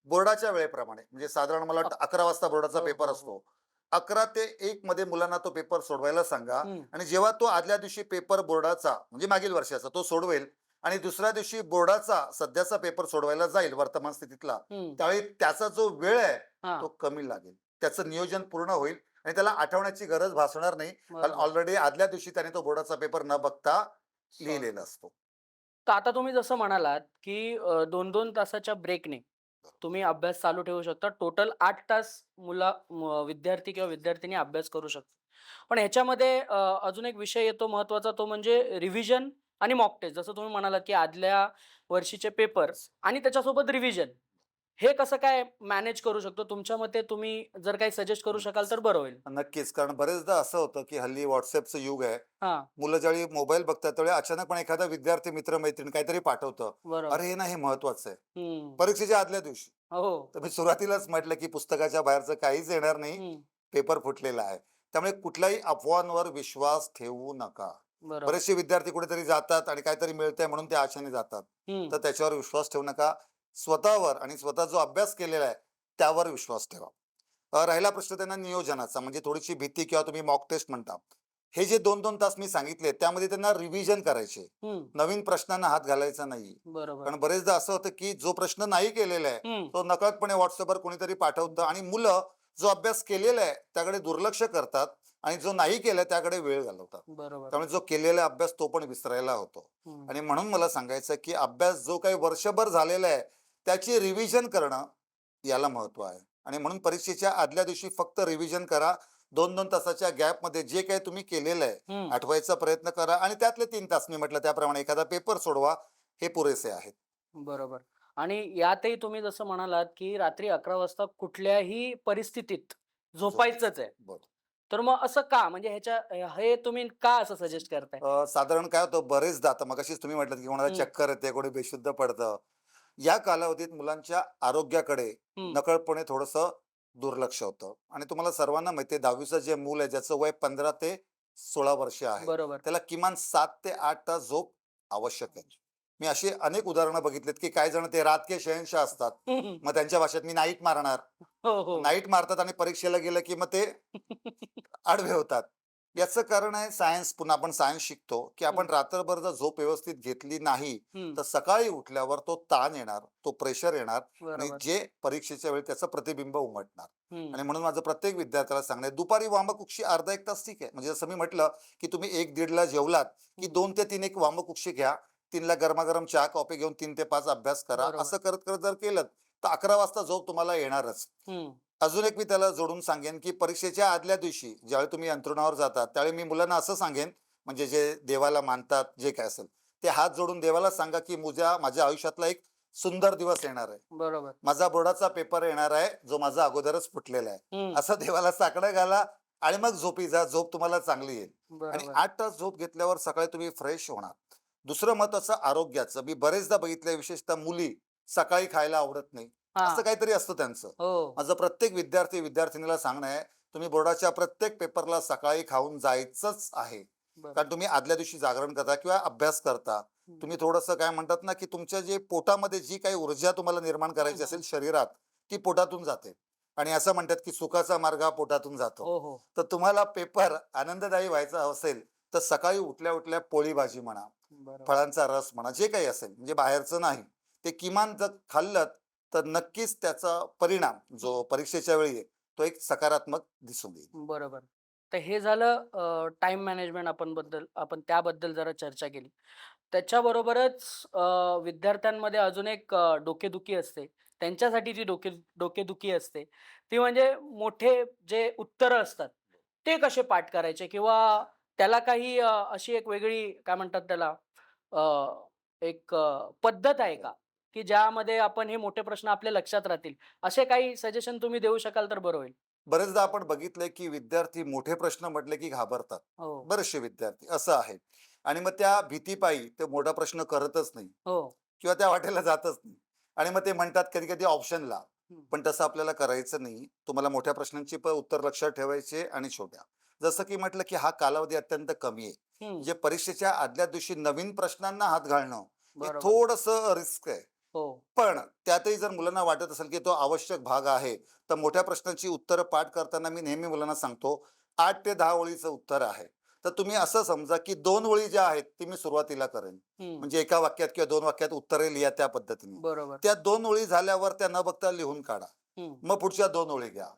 बोर्डाच्या वेळेप्रमाणे. म्हणजे साधारण मला वाटतं 11 वाजता बोर्डाचा हो, पेपर हो, असतो. 11 ते 1 मध्ये मुलांना तो पेपर सोडवायला सांगा हं. आणि जेव्हा तो आदल्या दिवशी पेपर बोर्डाचा म्हणजे मागील वर्षाचा तो सोडवेल आणि दुसऱ्या दिवशी बोर्डाचा सध्याचा पेपर सोडवायला जाईल वर्तमान स्थितीतला, हं. त्यावेळी त्याचा जो वेळ आहे हां. तो कमी लागेल. त्याचं नियोजन पूर्ण होईल आणि त्याला आठवण्याची गरज भासणार नाही. कारण बरोबर. ऑलरेडी आदल्या दिवशी त्याने तो बोर्डाचा पेपर न बघता लिहिलेला असतो. तर आता तुम्ही जसं म्हणालात, की 2-2 तासाच्या ब्रेकने तुम्ही अभ्यास चालू ठेवू शकता. टोटल 8 तास विद्यार्थी किंवा विद्यार्थिनी अभ्यास करू शकतात. पण ह्याच्यामध्ये अजून एक विषय येतो महत्त्वाचा तो म्हणजे रिव्हिजन आणि मॉक टेस्ट. जसं तुम्ही म्हणालात, की आदल्या वर्षीचे पेपर्स आणि त्याच्यासोबत रिव्हिजन. हे कसं काय मॅनेज करू शकतो? तुमच्या मते तुम्ही जर काही सजेस्ट करू शकाल तर बरं होईल. नक्कीच. कारण बरेचदा असं होतं, की हल्ली WhatsAppचं युग आहे. हां. मुलं ज्यावेळी मोबाईल बघतात, त्यावेळी अचानकपणे एखादा विद्यार्थी, मित्र-मैत्रीण काहीतरी पाठवतं. बरोबर. "अरे, हे ना हे महत्वाचं आहे." हं. परीक्षेच्या आदल्या दिवशी. हो. तर मी सुरुवातीलाच म्हटलं, की पुस्तकाच्या बाहेरचं काहीच येणार नाही. हं. पेपर फुटलेला आहे. त्यामुळे कुठल्याही अफवांवर विश्वास ठेवू नका. बरोबर. बरेचसे विद्यार्थी कुठेतरी जातात आणि काहीतरी मिळतंय म्हणून ते आशेने जातात. हं. तर त्याच्यावर विश्वास ठेवू नका. स्वतःवर आणि स्वतः जो अभ्यास केलेला आहे, त्यावर विश्वास ठेवा. राहिला प्रश्न त्यांना नियोजनाचा, म्हणजे थोडीशी भीती किंवा तुम्ही मॉक टेस्ट म्हणता. हे जे 2-2 तास मी सांगितले, त्यामध्ये त्यांना रिव्हिजन करायचे. हं. नवीन प्रश्नांना हात घालायचा नाही. बरोबर. कारण बरेचदा असं होतं, की जो प्रश्न नाही केलेला आहे, हं. तो नकळतपणे WhatsAppवर कोणीतरी पाठवतं आणि मुलं जो अभ्यास केलेला आहे, त्याकडे दुर्लक्ष करतात आणि जो नाही केलाय त्याकडे वेळ घालवतात. बरोबर. त्यामुळे जो केलेला अभ्यास तो पण विसरायला होतो. हं. आणि म्हणून मला सांगायचं की अभ्यास जो काही वर्षभर झालेला आहे, त्याची रिव्हिजन करणं याला महत्त्व आहे. आणि म्हणून परीक्षेच्या आदल्या दिवशी फक्त रिव्हिजन करा. 2-2 तासाच्या गॅपमध्ये जे काही तुम्ही केलेलं आहे, हं. आठवायचा प्रयत्न करा आणि त्यातले 3 तास मी म्हटलं त्याप्रमाणे एखादा पेपर सोडवा. हे पुरेसे आहेत. बरोबर. आणि यातही तुम्ही जसं म्हणालात, की रात्री 11 वाजता कुठल्याही परिस्थितीत झोपायचंच आहे. बरं. तर मग असं का? म्हणजे हे तुम्ही का असं सजेस्ट करताय? साधारण काय होतं बरेचदा आता मगाशीच तुम्ही म्हटलं की कोणाला हं, चक्कर येते, कोणी बेशुद्ध पडतं. या कालावधीत मुलांच्या आरोग्याकडे हं. नकळतपणे थोडंसं दुर्लक्ष होतं आणि तुम्हाला सर्वांना माहिती आहे 10वीचं जे मूल आहे ज्याचं वय 15 ते 16 वर्ष आहे, बरोबर. त्याला किमान 7 ते 8 तास झोप आवश्यक आहे. मी अशी अनेक उदाहरणं बघितलीत, की काही जण ते रात के शहंशाह असतात. हं, हं. मग त्यांच्या भाषेत मी नाईट मारणार. हो, हो. नाईट मारतात आणि परीक्षेला गेलं की मग ते आडवे होतात. याचं कारण आहे सायन्स. पुन्हा आपण सायन्स शिकतो, की हं, आपण रात्रभर जर झोप व्यवस्थित घेतली नाही, हं. तर सकाळी उठल्यावर तो ताण येणार, तो प्रेशर येणार आणि बरोबर. जे परीक्षेच्या वेळी त्याचं प्रतिबिंब उमटणार. हं, आणि म्हणून माझं प्रत्येक विद्यार्थ्याला सांगणं आहे, दुपारी वामकुक्षी अर्धा 1 तास ठीक आहे. म्हणजे जसं मी म्हटलं, की तुम्ही 1-1:30 ला जेवलात, की हं. 2 ते 3 एक वामकुक्षी घ्या. 3 ला गरमागरम चहा, कॉफी घेऊन 3 ते 5 अभ्यास करा. बरोबर. असं करत-करत जर केलंत, तर 11 वाजता झोप तुम्हाला येणारच. हं. अजून एक मी त्याला जोडून सांगेन, की परीक्षेच्या आदल्या दिवशी ज्यावेळी तुम्ही अंथरुणावर जातात, त्यावेळी मी मुलांना असं सांगेन, म्हणजे जे देवाला मानतात, जे काय असेल, ते हात जोडून देवाला सांगा, की माझ्या आयुष्यातला एक सुंदर दिवस येणार आहे. बरोबर. माझा बोर्डाचा पेपर येणार आहे, जो माझा अगोदरच फुटलेला आहे. हं. असं देवाला साकडं घाला आणि मग झोपी जा. झोप तुम्हाला चांगली येईल. आणि बरोबर. 8 तास झोप घेतल्यावर सकाळी तुम्ही फ्रेश होणार. दुसरं महत्त्वाचं आरोग्याचं. मी बरेचदा बघितलंय, विशेषतः मुली सकाळी खायला आवडत नाही. असं हां. काहीतरी असतं त्यांचं. हो. माझं प्रत्येक विद्यार्थी विद्यार्थिनीला सांगणं आहे, तुम्ही बोर्डाच्या प्रत्येक पेपरला सकाळी खाऊन जायचंच आहे. कारण बरोबर. तुम्ही आदल्या दिवशी जागरण करता किंवा अभ्यास करता. हं. तुम्ही थोडंसं काय म्हणतात ना, की तुमच्या जे पोटामध्ये जी काही ऊर्जा तुम्हाला निर्माण हं, करायची हं. असेल शरीरात, ती पोटातून जाते. आणि असं म्हणतात, की सुखाचा मार्ग हा पोटातून जातो. हो, हो. तर तुम्हाला पेपर आनंददायी व्हायचा असेल, तर सकाळी उठल्या-उठल्या पोळी भाजी म्हणा, बरोबर. फळांचा रस म्हणा, जे काही असेल, म्हणजे बाहेरचं नाही. ते किमान जर खाल्लत, तर नक्कीच त्याचा परिणाम जो परीक्षेच्या वेळी आहे, तो एक सकारात्मक दिसून येईल. बरोबर. तर हे झालं मॅनेजमेंट आपण त्याबद्दल जरा चर्चा केली. त्याच्याबरोबरच विद्यार्थ्यांमध्ये अजून एक डोकेदुखी असते. त्यांच्यासाठी जी डोकेदुखी असते, ती म्हणजे मोठे जे उत्तरं असतात, ते कसे पाठ करायचे किंवा त्याला काही अशी एक वेगळी काय म्हणतात त्याला अ, एक पद्धत आहे का? की ज्यामध्ये आपण हे मोठे प्रश्न आपल्या लक्षात राहतील. असे काही सजेशन तुम्ही देऊ शकाल तर बरं होईल. बरेचदा आपण बघितलंय, की विद्यार्थी मोठे प्रश्न म्हटले, की घाबरतात. हो, बरेचसे विद्यार्थी असं आहे. आणि मग त्या भीतीपायी ते मोठा प्रश्न करतच नाही हो. किंवा त्या वाटेला जातच नाही. आणि मग ते म्हणतात कधी-कधी ऑप्शनला. हं, पण तसं आपल्याला करायचं नाही. तुम्हाला मोठ्या प्रश्नांची पण उत्तर लक्षात ठेवायचे आणि छोट्या. जसं की म्हटलं, की हा कालावधी अत्यंत कमी आहे. हं. म्हणजे परीक्षेच्या आदल्या दिवशी नवीन प्रश्नांना हात घालणं, हे बरोबर. थोडंसं रिस्क आहे. हो. पण त्यातही जर मुलांना वाटत असेल, की तो आवश्यक भाग आहे, तर मोठ्या प्रश्नांची उत्तरं पाठ करताना मी नेहमी मुलांना सांगतो, 8 ते 10 ओळीचं उत्तर आहे. तर तुम्ही असं समजा, की 2 ओळी ज्या आहेत, ती मी सुरुवातीला करेन. हं. म्हणजे एका वाक्यात किंवा 2 वाक्यात उत्तरे लिहा त्या पद्धतीने. बरोबर. त्या 2 ओळी झाल्यावर त्या न बघता लिहून काढा. हं. मग पुढच्या 2 ओळी घ्या.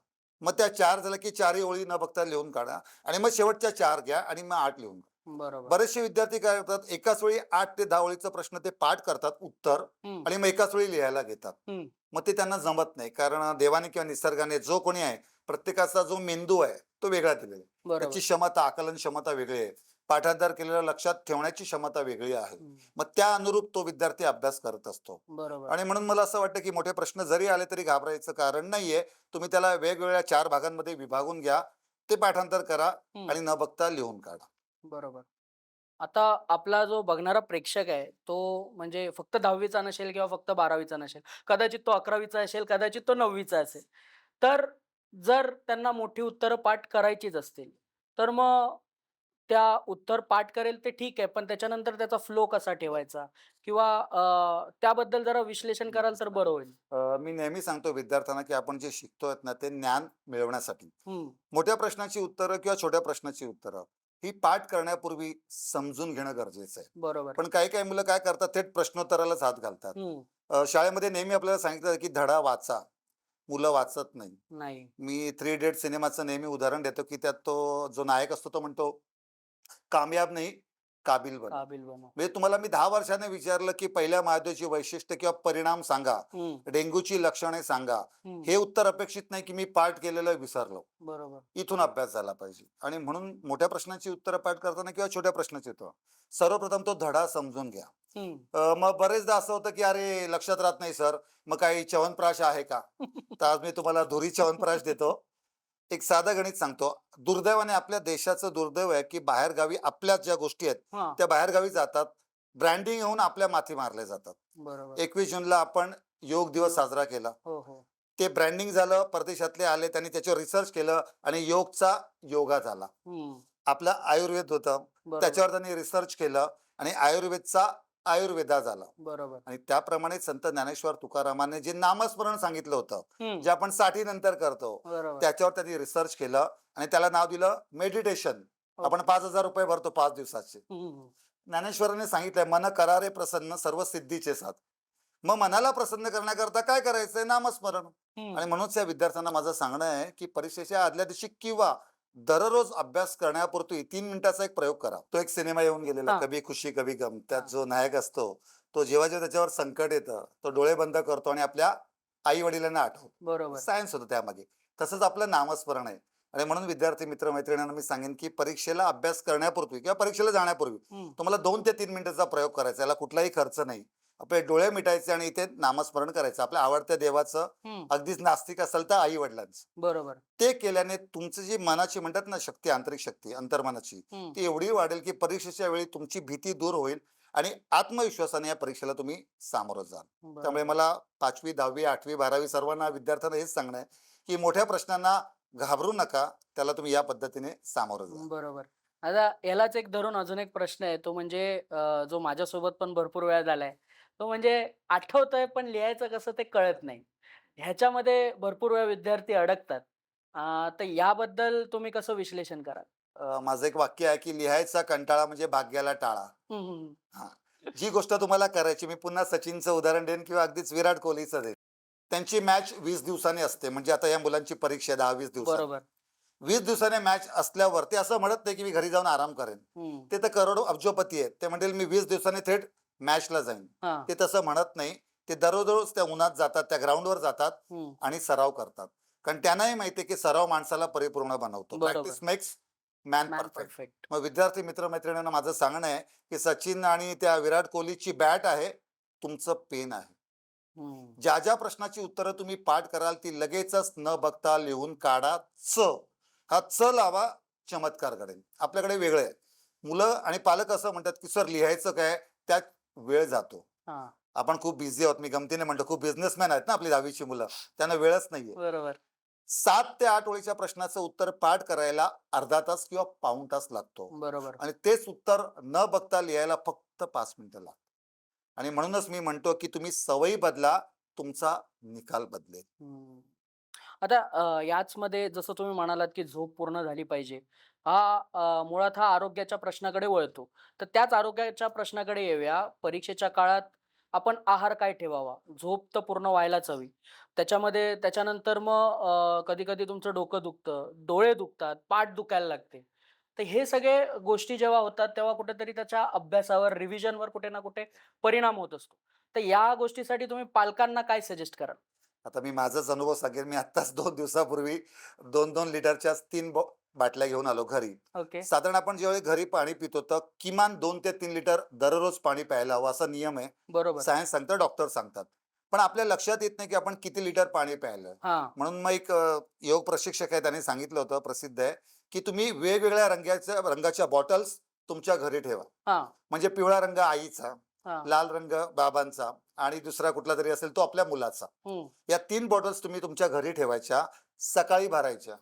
मग त्या 4 झाल्या, की 4ही ओळी न बघता लिहून काढा आणि मग शेवटच्या 4 घ्या आणि मग 8 लिहून काढा. बरोबर. बरेचसे विद्यार्थी काय करतात, एकाच वेळी 8 ते 10 ओळीचा प्रश्न ते पाठ करतात उत्तर हं, आणि मग एकाच वेळी लिहायला घेतात. हं. मग ते त्यांना जमत नाही. कारण देवाने किंवा निसर्गाने जो कोणी आहे, प्रत्येकाचा जो मेंदू आहे, तो वेगळा दिलेला आहे. त्याची बरोबर. क्षमता, आकलन क्षमता वेगळी आहे. पाठांतर केलेलं लक्षात ठेवण्याची क्षमता वेगळी आहे. हं. मग त्या अनुरूप तो विद्यार्थी अभ्यास करत असतो. बरोबर. आणि म्हणून मला असं वाटतं, की मोठे प्रश्न जरी आले तरी घाबरायचं कारण नाहीये. तुम्ही त्याला वेगवेगळ्या 4 भागांमध्ये विभागून घ्या. ते पाठांतर करा हं. आणि न बघता लिहून काढा. बरोबर. आता आपला जो बघणारा प्रेक्षक आहे, तो म्हणजे फक्त 10वीचा नसेल किंवा फक्त 12वीचा नसेल. कदाचित तो 11वीचा असेल, कदाचित तो 9वीचा असेल. तर जर त्यांना मोठी उत्तरं पाठ करायचीच असतील, तर मग त्या उत्तर पाठ करेल ते ठीक आहे, पण त्याच्यानंतर त्याचा फ्लो कसा ठेवायचा? किंवा त्याबद्दल जरा विश्लेषण कराल तर बरं होईल. मी नेहमी सांगतो विद्यार्थ्यांना, की आपण जे शिकतोय ना, ते ज्ञान मिळवण्यासाठी. हं, मोठ्या प्रश्नाची उत्तरं किंवा छोट्या प्रश्नाची उत्तरं ही पाठ करण्यापूर्वी समजून घेणं गरजेचं आहे. बरोबर. पण काही-काही मुलं काय करतात, थेट प्रश्नोत्तरालाच हात घालतात. हं, शाळेमध्ये नेहमी आपल्याला सांगितलं की धडा वाचा. मुलं वाचत नाही. नाही. मी थ्री इडियट सिनेमाचं नेहमी उदाहरण देतो, की त्यात तो जो नायक असतो तो म्हणतो, "कामयाब नहीं, काबिल बनो." काबिल बनव. म्हणजे तुम्हाला मी 10 वर्षांनी विचारलं, की पहिल्या महायुद्धाची वैशिष्ट्य किंवा परिणाम सांगा. हं, डेंग्यूची लक्षणे सांगा. हं. हे उत्तर अपेक्षित नाही, की मी पाठ केलेलं विसरलो. बरोबर. इथून अभ्यास झाला पाहिजे. आणि म्हणून मोठ्या प्रश्नाची उत्तरं पाठ करताना किंवा छोट्या प्रश्नाची उत्तरं, सर्वप्रथम तो धडा समजून घ्या. हं. मग बरेचदा असं होतं, की "अरे, लक्षात राहत नाही सर, मग काही च्यवनप्राश आहे का?" तर आज मी तुम्हाला धुरी च्यवनप्राश देतो. एक साधं गणित सांगतो. दुर्दैवाने आपल्या देशाचं दुर्दैव आहे, की बाहेरगावी आपल्या ज्या गोष्टी आहेत, हा. त्या बाहेरगावी जातात. ब्रँडिंग होऊन आपल्या माथी मारल्या जातात. बरोबर. 21 जूनला आपण योग दिवस दिवस. साजरा केला. हो हो. ते ब्रँडिंग झालं, परदेशातले आले, त्यांनी त्याच्यावर रिसर्च केलं आणि योगचा योगा झाला. हम्म. आपलं आयुर्वेद होतं, बरोबर. त्याच्यावर त्यांनी रिसर्च केलं आणि आयुर्वेदचा आयुर्वेदा झाला. बरोबर. आणि त्याप्रमाणे संत ज्ञानेश्वर तुकारामाने जे नामस्मरण सांगितलं होतं, हम्म. जे आपण 60 नंतर करतो, बरोबर. त्याच्यावर त्यांनी रिसर्च केलं आणि त्याला नाव दिलं मेडिटेशन. आपण ओके. 5,000 रुपये भरतो 5 दिवसाचे. हम्म. ज्ञानेश्वरांनी सांगितलंय, मन करारे प्रसन्न सर्व सिद्धीचे साथ. मग मनाला प्रसन्न करण्याकरता काय करायचंय? नामस्मरण. आणि हम्म. म्हणूनच या विद्यार्थ्यांना माझं सांगणं आहे, की परीक्षेच्या आदल्या दिवशी किंवा दररोज अभ्यास करण्यापूर्वी 3 मिनिटाचा एक प्रयोग करा. तो एक सिनेमा येऊन गेलेला, हा. कभी खुशी कभी गम. त्यात हा. जो नायक असतो, तो जेव्हा जेव्हा त्याच्यावर संकट येतं, तो डोळे बंद करतो आणि आपल्या आई वडिलांना आठवतो. बरोबर. सायन्स होतं त्यामागे. तसंच आपलं नामस्मरण आहे. आणि म्हणून विद्यार्थी मित्र मैत्रिणींना मी सांगेन, की परीक्षेला अभ्यास करण्यापूर्वी किंवा परीक्षेला जाण्यापूर्वी हम्म. तुम्हाला 2 ते 3 मिनिटाचा प्रयोग करायचा. याला कुठलाही खर्च नाही. आपले डोळे मिटायचे आणि इथे नामस्मरण करायचं. आपल्या आवडत्या देवाचं, हम्म. अगदीच नास्तिक असेल तर आई वडिलांचं. बरोबर. ते केल्याने तुमची जी मनाची म्हणतात ना शक्ती, आंतरिक शक्ती, अंतर्मनाची, हम्म. ती एवढी वाढेल, की परीक्षेच्या वेळी तुमची भीती दूर होईल आणि आत्मविश्वासाने या परीक्षेला तुम्ही सामोरं जाल. त्यामुळे बरोबर. मला 5वी, 10वी, 8वी, 12वी सर्वांना विद्यार्थ्यांना हेच सांगणं आहे, की मोठ्या प्रश्नांना घाबरू नका. त्याला तुम्ही या पद्धतीने सामोरं जा. बरोबर. आता यालाच एक धरून अजून एक प्रश्न आहे, तो म्हणजे जो माझ्यासोबत पण भरपूर वेळा झालाय. तो म्हणजे आठवतंय पण लिहायचं कसं ते कळत नाही. ह्याच्यामध्ये भरपूर वेळा विद्यार्थी अडकतात. तर याबद्दल तुम्ही कसं विश्लेषण कराल? माझं एक वाक्य आहे, की लिहायचा कंटाळा म्हणजे भाग्याला टाळा. हं, हं, हं. हां. जी गोष्ट तुम्हाला करायची, मी पुन्हा सचिनचं उदाहरण देईन किंवा अगदीच विराट कोहलीचं देईन. त्यांची मॅच 20 दिवसांनी असते. म्हणजे आता या मुलांची परीक्षा आहे 10-20 दिवसांनी. बरोबर. 20 दिवसाने मॅच असल्यावर ते असं म्हणत नाही, की मी घरी जाऊन आराम करेन. हं. ते तर करोडो अब्जोपती आहेत. ते म्हणतील मी 20 दिवसांनी थेट मॅचला जाईन. हां. ते तसं म्हणत नाही. ते दररोज त्या उन्हात जातात, त्या ग्राउंडवर जातात हं. आणि सराव करतात. कारण त्यांनाही माहिती आहे, की सराव माणसाला परिपूर्ण बनवतो. बरोबर. Practice makes man man perfect. Perfect. मग विद्यार्थी मित्र-मैत्रिणींना माझं सांगणं आहे, की सचिन आणि त्या विराट कोहलीची बॅट आहे, तुमचं पेन आहे. हं. ज्या ज्या प्रश्नाची उत्तरं तुम्ही पाठ कराल ती लगेचच न बघता लिहून काढा. हा लावा, चमत्कार घडेल. आपल्याकडे वेगळं आहे. मुलं आणि पालक असं म्हणतात, की सर लिहायचं काय? त्यात वेळ जातो. हां. आपण खूप बिझी आहोत. मी गमतीने म्हणतो, खूप बिझनेसमॅन आहेत ना आपली 10वी मुलं. त्यांना वेळच नाहीये. बरोबर. 7 ते 8 ओळीच्या प्रश्नाचं उत्तर पाठ करायला अर्धा तास किंवा पाऊण तास लागतो. बरोबर. आणि तेच उत्तर न बघता लिहायला फक्त 5 मिनिटं लागतात. आणि म्हणूनच मी म्हणतो, की तुम्ही सवयी बदला, तुमचा निकाल बदलेल. हं. आता याचमध्ये जसं तुम्ही म्हणालात, की झोप पूर्ण झाली पाहिजे. मुळात हा आरोग्याच्या प्रश्नाकडे वळतो. तर त्याच आरोग्याच्या प्रश्नाकडे येऊया. परीक्षेच्या काळात आपण आहार काय ठेवावा? झोप तर पूर्ण व्हायलाच हवी. त्याच्यामध्ये त्याच्यानंतर मग कधी-कधी तुमचं डोकं दुखतं, डोळे दुखतात, पाठ दुखायला लागते. तर हे सगळे गोष्टी जेव्हा होतात, तेव्हा कुठेतरी त्याच्या अभ्यासावर, रिव्हिजनवर कुठे ना कुठे परिणाम होत असतो. तर या गोष्टीसाठी तुम्ही पालकांना काय सजेस्ट कराल? आता मी माझाच अनुभव सांगेन. मी आत्ताच 2 दिवसापूर्वी 2-2 लिटरच्या 3 बाटल्या घेऊन आलो घरी. ओके. साधारण आपण ज्यावेळी घरी पाणी पितो, तर किमान 2 ते 3 लिटर दररोज पाणी प्यायला हवं, असा नियम आहे. बरोबर. सायन्स सांगतं, डॉक्टर सांगतात. पण आपल्या लक्षात येत नाही, की आपण किती लिटर पाणी प्यायलं. हां. म्हणून मग एक योग प्रशिक्षक आहे, त्यांनी सांगितलं होतं, प्रसिद्ध आहे, की तुम्ही वेगवेगळ्या रंगाच्या बॉटल्स तुमच्या घरी ठेवा. हां. म्हणजे पिवळा रंग आईचा, हां. लाल रंग बाबांचा आणि दुसरा कुठला तरी असेल तो आपल्या मुलाचा. हं. या 3 बॉटल्स तुम्ही तुमच्या घरी ठेवायच्या, सकाळी भरायच्या.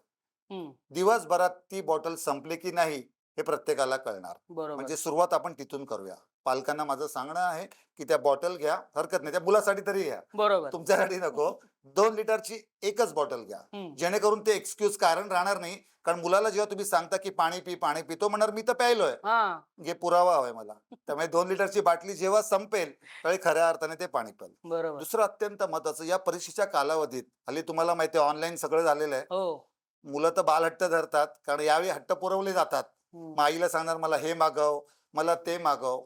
हं. दिवसभरात ती बॉटल संपली की नाही हे प्रत्येकाला कळणार. बरोबर. म्हणजे सुरुवात आपण तिथून करूया. पालकांना माझं सांगणं आहे, की त्या बॉटल घ्या, हरकत नाही. त्या मुलासाठी तरी घ्या. बरोबर. तुमच्यासाठी नको. 2 लिटरची एकच बॉटल घ्या. हं. जेणेकरून ते एक्सक्यूज कारण राहणार नाही. कारण मुलाला जेव्हा तुम्ही सांगता, की पाणी पी, पाणी पी, तो म्हणणार मी तर प्यायलोय. हां. हे पुरावा हवाय मला. त्यामुळे 2 लिटरची बाटली जेव्हा संपेल, त्यावेळी खऱ्या अर्थाने ते पाणी प्याल. बरोबर. दुसरं अत्यंत महत्त्वाचं, या परीक्षेच्या कालावधीत हल्ली तुम्हाला माहिती आहे ऑनलाईन सगळं झालेलं आहे. हो. मुलं तर बालहट्ट धरतात, कारण यावेळी हट्ट पुरवले जातात. हं. मग आईला सांगणार मला हे मागव, मला ते मागव.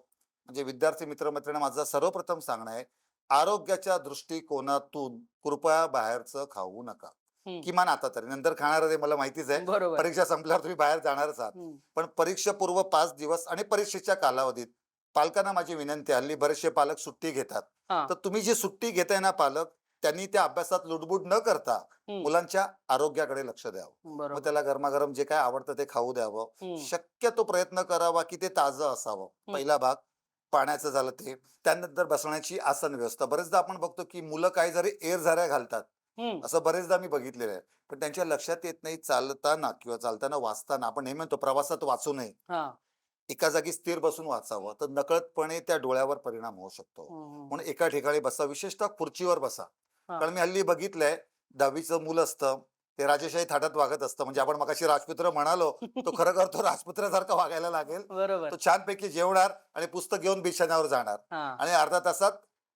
म्हणजे विद्यार्थी मित्र-मैत्रिणींना माझं सर्वप्रथम सांगणं आहे, आरोग्याच्या दृष्टिकोनातून कृपया बाहेरचं खाऊ नका. हं. किमान आता तरी. नंतर खाणार आहे मला माहितीच आहे. बरोबर. परीक्षा संपल्यावर तुम्ही बाहेर जाणारच आहात. हं. पण परीक्षापूर्व 5 दिवस आणि परीक्षेच्या कालावधीत पालकांना माझी विनंती आहे, हल्ली बरेचसे पालक सुट्टी घेतात. हां. तर तुम्ही जी सुट्टी घेताय ना पालक, त्यांनी त्या अभ्यासात लुडबुड न करता हम्म, मुलांच्या आरोग्याकडे लक्ष द्यावं. मग बरोबर. त्याला गरमागरम जे काय आवडतं ते खाऊ द्यावं. हम्म, शक्यतो प्रयत्न करावा की ते ताजं असावं. हम्म, पहिला भाग पाण्याचं झालं ते. त्यानंतर बसण्याची आसन व्यवस्था. बरेचदा आपण बघतो की मुलं काही जरी एरझाऱ्या घालतात, हम्म, असं बरेचदा मी बघितलेलं आहे. पण त्यांच्या लक्षात येत नाही चालताना किंवा चालताना वाचताना आपण नेहमी म्हणतो प्रवासात वाचू नये. हा, एका जागी स्थिर बसून वाचावं, तर नकळतपणे त्या डोळ्यावर परिणाम होऊ शकतो. हम्म, म्हणून एका ठिकाणी बसा, विशेषतः खुर्चीवर बसा. हा, कारण मी हल्ली बघितलंय 10वीचं मूल असतं, ते राजेशाही थाटात वागत असतं. म्हणजे आपण मगाशी राजपुत्र म्हणालो, तो खरोखर तो राजपुत्रासारखा वागायला लागेल. बरोबर. तो छानपैकी जेवणार आणि पुस्तक घेऊन बिछाण्यावर जाणार हा, आणि अर्ध्या तासात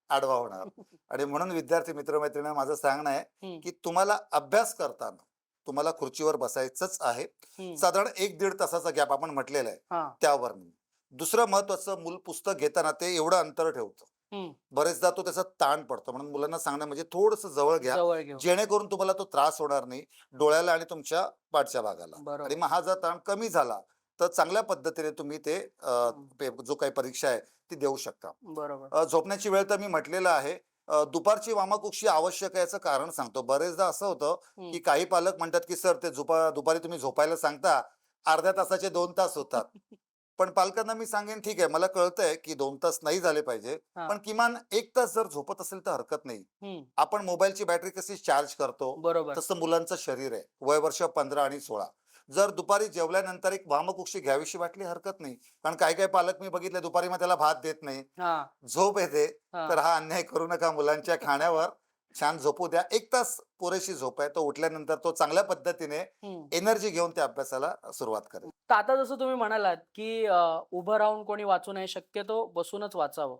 आडवा होणार. आणि म्हणून विद्यार्थी मित्रमैत्रिणींना माझं सांगणं आहे, हम्म, की तुम्हाला अभ्यास करताना तुम्हाला खुर्चीवर बसायचंच आहे. हम्म, साधारण 1-1.5 तासाचा गॅप आपण म्हटलेला आहे, हा, त्यावर नाही. दुसरं महत्वाचं, मूल पुस्तक घेताना ते एवढं अंतर ठेवतं. हम्म, बरेचदा तो त्याचा ताण पडतो. म्हणून मुलांना सांगणं म्हणजे थोडंसं जवळ घ्या, जवळ घेऊ. जेणेकरून तुम्हाला तो त्रास होणार नाही डोळ्याला आणि तुमच्या पाठच्या भागाला. आणि बरोबर. मग हा जर ताण कमी झाला, तर चांगल्या पद्धतीने तुम्ही ते हम्म, जो काही परीक्षा आहे ती देऊ शकता. बरोबर. झोपण्याची वेळ तर मी म्हटलेलं आहे. दुपारची वामाकुक्षी आवश्यक आहे याचं कारण सांगतो. बरेचदा असं होतं, हम्म, की काही पालक म्हणतात, की "सर ते दुपारी तुम्ही झोपायला सांगता, अर्ध्या तासाचे 2 तास होतात." पण पालकांना मी सांगेन, "ठीक आहे, मला कळतंय, की 2 तास नाही झाले पाहिजे, हा, पण किमान 1 तास जर झोपत असेल तर हरकत नाही." हम्म, आपण मोबाईलची बॅटरी कशी चार्ज करतो, बरोबर. तसं मुलांचं शरीर आहे. वय वर्ष 15 आणि 16. जर दुपारी जेवल्यानंतर एक वामकुक्षी घ्यावीशी वाटली हरकत नाही. कारण काही-काही पालक मी बघितले दुपारी मग त्याला भात देत नाही. हा, झोप येते. हा, तर हा अन्याय करू नका. मुलांच्या खाण्यावर छान झोपू द्या. 1 तास पुरेशी झोप आहे. तो उठल्यानंतर तो चांगल्या पद्धतीने हम्म. एनर्जी घेऊन त्या अभ्यासाला सुरुवात करेल. तर आता जसं तुम्ही म्हणालात, की उभं राहून कोणी वाचू नये, शक्यतो बसूनच वाचावं.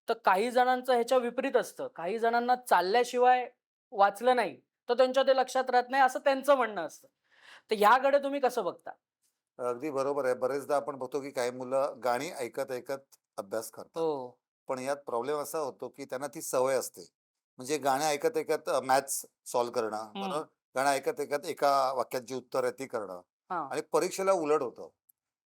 तर काही जणांचं ह्याच्या विपरीत असतं. काही जणांना चालल्याशिवाय वाचलं नाही, तर त्यांच्या ते लक्षात राहत नाही, असं त्यांचं म्हणणं असतं. तर ह्याकडे तुम्ही कसं बघता? अगदी बरोबर आहे. बरेचदा आपण बघतो की काही मुलं गाणी ऐकत-ऐकत अभ्यास करतात. हो. पण यात प्रॉब्लेम असा होतो की त्यांना ती सवय असते. म्हणजे गाणं ऐकत-ऐकत मॅथ्स सॉल्व्ह करणं, हं. बरोबर? गाणं ऐकत-ऐकत एका वाक्यात जी उत्तर आहे ती करणं हां. आणि परीक्षेला उलट होतं.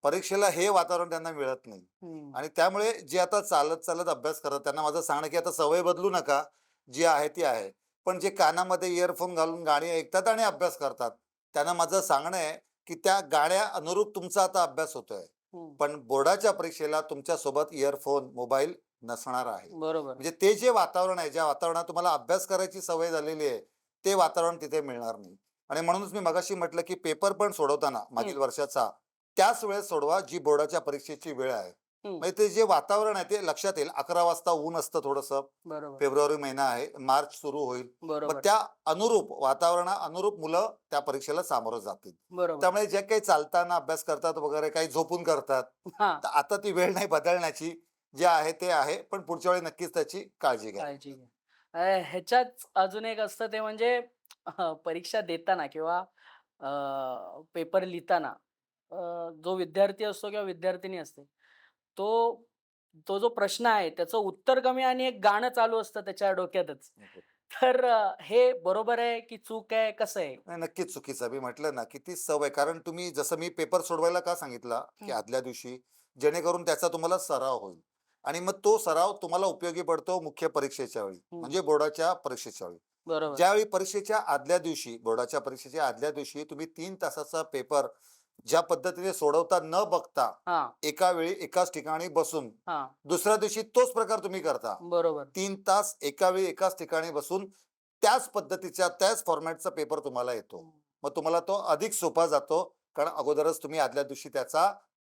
परीक्षेला हे वातावरण त्यांना मिळत नाही हं. आणि त्यामुळे जे आता चालत-चालत अभ्यास करतात त्यांना माझं सांगणं की आता सवय बदलू नका. जी आहे ती आहे. पण जे कानामध्ये इयरफोन घालून गाणी ऐकतात आणि अभ्यास करतात, त्यांना माझं सांगणं आहे की त्या गाण्या अनुरूप तुमचा आता अभ्यास होतोय. हं. पण बोर्डाच्या परीक्षेला तुमच्यासोबत इयरफोन, मोबाईल नसणार आहे. बरोबर. म्हणजे ते जे वातावरण आहे, ज्या वातावरणात तुम्हाला अभ्यास करायची सवय झालेली आहे, ते वातावरण तिथे मिळणार नाही. आणि म्हणूनच मी मगाशी म्हटलं, की पेपर पण सोडवताना हं. मागील वर्षाचा, त्याच वेळेस सोडवा जी बोर्डाच्या परीक्षेची वेळ आहे. हं. म्हणजे ते जे वातावरण आहे ते लक्षात येईल. 11 वाजता ऊन असतं थोडंसं. बरोबर. फेब्रुवारी महिना आहे, मार्च सुरू होईल. मग बरोबर. त्या अनुरूप वातावरणा अनुरूप मुलं त्या परीक्षेला सामोरं जातील. बरोबर. त्यामुळे जे काही चालताना अभ्यास करतात वगैरे, काही झोपून करतात. हां. तर आता ती वेळ नाही बदलण्याची. जे आहे ते आहे. पण पुढच्या वेळी नक्कीच त्याची काळजी घ्या. काळजी घ्या. ह्याच्यात अजून एक असतं ते म्हणजे परीक्षा देताना किंवा पेपर लिहिताना अ, जो विद्यार्थी असतो किंवा विद्यार्थिनी असते, तो तो जो प्रश्न आहे त्याचं उत्तर कमी आणि एक गाणं चालू असतं त्याच्या डोक्यातच. तर हे बरोबर आहे की चूक आहे, कसं आहे? नाही, नक्कीच चुकीचं. मी म्हटलं ना, की ती सवय, कारण तुम्ही जसं मी पेपर सोडवायला का सांगितला, की हं. आदल्या दिवशी, जेणेकरून त्याचा तुम्हाला सराव होईल आणि मग तो सराव तुम्हाला उपयोगी पडतो मुख्य परीक्षेच्या वेळी, हं. म्हणजे बोर्डाच्या परीक्षेच्या वेळी. बरोबर. ज्यावेळी परीक्षेच्या आदल्या दिवशी, बोर्डाच्या परीक्षेच्या आदल्या दिवशी तुम्ही 3 तासाचा पेपर ज्या पद्धतीने सोडवता न बघता, हां, एका वेळी एकाच ठिकाणी बसून, हां. दुसऱ्या दिवशी तोच प्रकार तुम्ही करता. बरोबर. 3 तास एका वेळी एकाच ठिकाणी बसून त्याच पद्धतीच्या, त्याच फॉर्मॅटचा पेपर तुम्हाला येतो. हं. मग तुम्हाला तो अधिक सोपा जातो, कारण अगोदरच तुम्ही आदल्या दिवशी त्याचा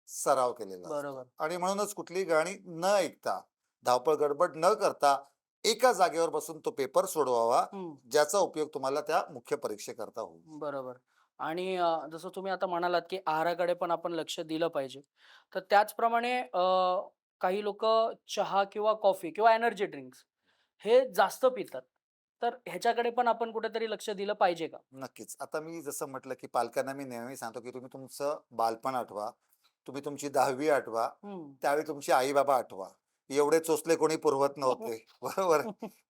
सराव केलेला असतो. बरोबर. आणि म्हणूनच कुठली गाणी न ऐकता, धावपळ गडबड न करता, एका जागेवर बसून तो पेपर सोडवावा, हं. ज्याचा उपयोग तुम्हाला त्या मुख्य परीक्षेकरता होईल. बरोबर. आणि जसं तुम्ही आता म्हणालात, की आहाराकडे पण आपण लक्ष दिलं पाहिजे. तर त्याचप्रमाणे काही लोकं चहा किंवा कॉफी किंवा एनर्जी ड्रिंक्स हे जास्त पितात. तर ह्याच्याकडे पण आपण कुठेतरी लक्ष दिलं पाहिजे का? नक्कीच. आता मी जसं म्हटलं, की पालकांना मी नेहमी सांगतो, की तुम्ही तुमचं बालपण आठवा. तुम्ही तुमची 10वी आठवा. हं. त्यावेळी तुमचे आई-बाबा आठवा. एवढे चोचले कोणी पुरवत नव्हते. बरोबर.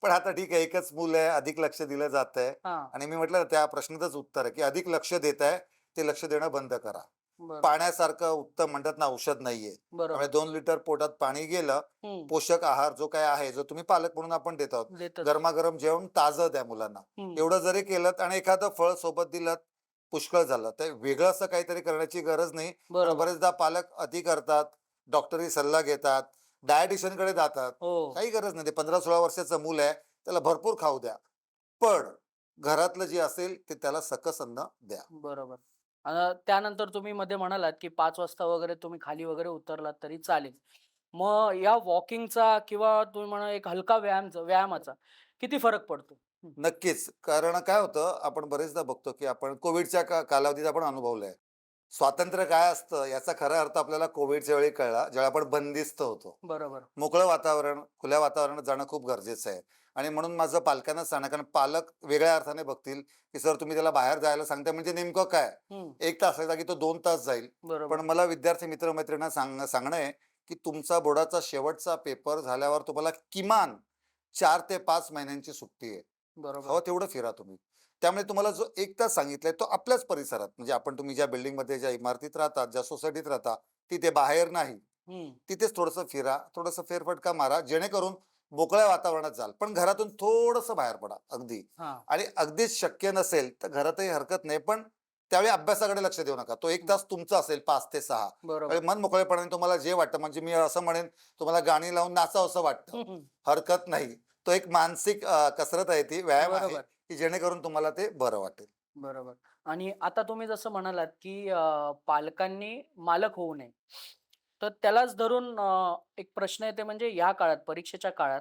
पण आता ठीक आहे, एकच मूल आहे, अधिक लक्ष दिलं जातंय हां. आणि मी म्हटलं ना, त्या प्रश्नाचंच उत्तर आहे, की अधिक लक्ष देताय, ते लक्ष देणं बंद करा. बरोबर. पाण्यासारखं उत्तम म्हणतात ना औषध नाहीये. त्यामुळे बरोबर. 2 लिटर पोटात पाणी गेलं, हम्म. पोषक आहार जो काय आहे, जो तुम्ही पालक म्हणून आपण देत आहोत, देतच. गरमागरम जेवण ताजं द्या मुलांना. हम्म. एवढं जरी केलं आणि एखादं फळ सोबत दिलं, पुष्कळ झालं. तर वेगळं असं काहीतरी करण्याची गरज नाही. पण बरोबर. बरेचदा पालक अति करतात, डॉक्टरी सल्ला घेतात, डायटिशियन कडे जातात. हो. काही गरज नाही. ते 15-16 वर्षाचं मूल आहे, त्याला भरपूर खाऊ द्या. पण घरातलं जे असेल ते त्याला सकस अन्न द्या. बरोबर. त्यानंतर तुम्ही मध्ये म्हणालात, की 5 वाजता वगैरे तुम्ही खाली वगैरे उतरलात तरी चालेल. मग या वॉकिंगचा किंवा तुम्ही म्हणा एक हलका व्यायामाचा किती फरक पडतो? हं. नक्कीच. कारण काय होतं, आपण बरेचदा बघतो, की आपण कोविडच्या कालावधीत आपण अनुभवलंय. स्वातंत्र्य काय असतं याचा खरा अर्थ आपल्याला कोविडच्या वेळी कळला, जेव्हा आपण बंदिस्त होतो. बरोबर. मोकळं वातावरण, खुल्या वातावरणात जाणं खूप गरजेचं आहे. आणि म्हणून माझं पालकांना सांगणं, कारण पालक वेगळ्या अर्थाने बघतील, की सर तुम्ही त्याला बाहेर जायला सांगताय म्हणजे नेमकं काय? हं. 1 तासाच्या जागी तो 2 तास जाईल. बरोबर. पण मला विद्यार्थी मित्र-मैत्रिणींना सांगणं आहे, की तुमचा बोर्डाचा शेवटचा पेपर झाल्यावर तुम्हाला किमान 4 ते 5 महिन्यांची सुट्टी आहे. बरोबर. हवं तेवढं फिरा तुम्ही. त्यामुळे तुम्हाला जो 1 तास सांगितलाय तो आपल्याच परिसरात, म्हणजे तुम्ही ज्या बिल्डिंगमध्ये, ज्या इमारतीत राहतात, ज्या सोसायटीत राहता, तिथे बाहेर नाही. हं. तिथेच थोडंसं फिरा, थोडंसं फेरफटका मारा, जेणेकरून मोकळ्या वातावरणात जाल. पण घरातून थोडंसं बाहेर पडा अगदी. हां. आणि अगदीच शक्य नसेल तर घरातही हरकत नाही, पण त्यावेळी अभ्यासाकडे लक्ष देऊ नका. तो 1 तास तुमचा असेल 5 ते 6. बरोबर. त्यावेळी मन मोकळेपणाने तुम्हाला जे वाटतं, म्हणजे मी असं म्हणेन, तुम्हाला गाणी लावून नाचावं असं वाटतं, हं, हं. हरकत नाही. तो एक मानसिक कसरत आहे, ती व्यायाम आहे, बरोबर. की जेणेकरून तुम्हाला ते बरं वाटेल. बरोबर. आणि आता तुम्ही जसं म्हणालात, की पालकांनी मालक होऊ नये. तर त्यालाच धरून एक प्रश्न येते म्हणजे या काळात, परीक्षेच्या काळात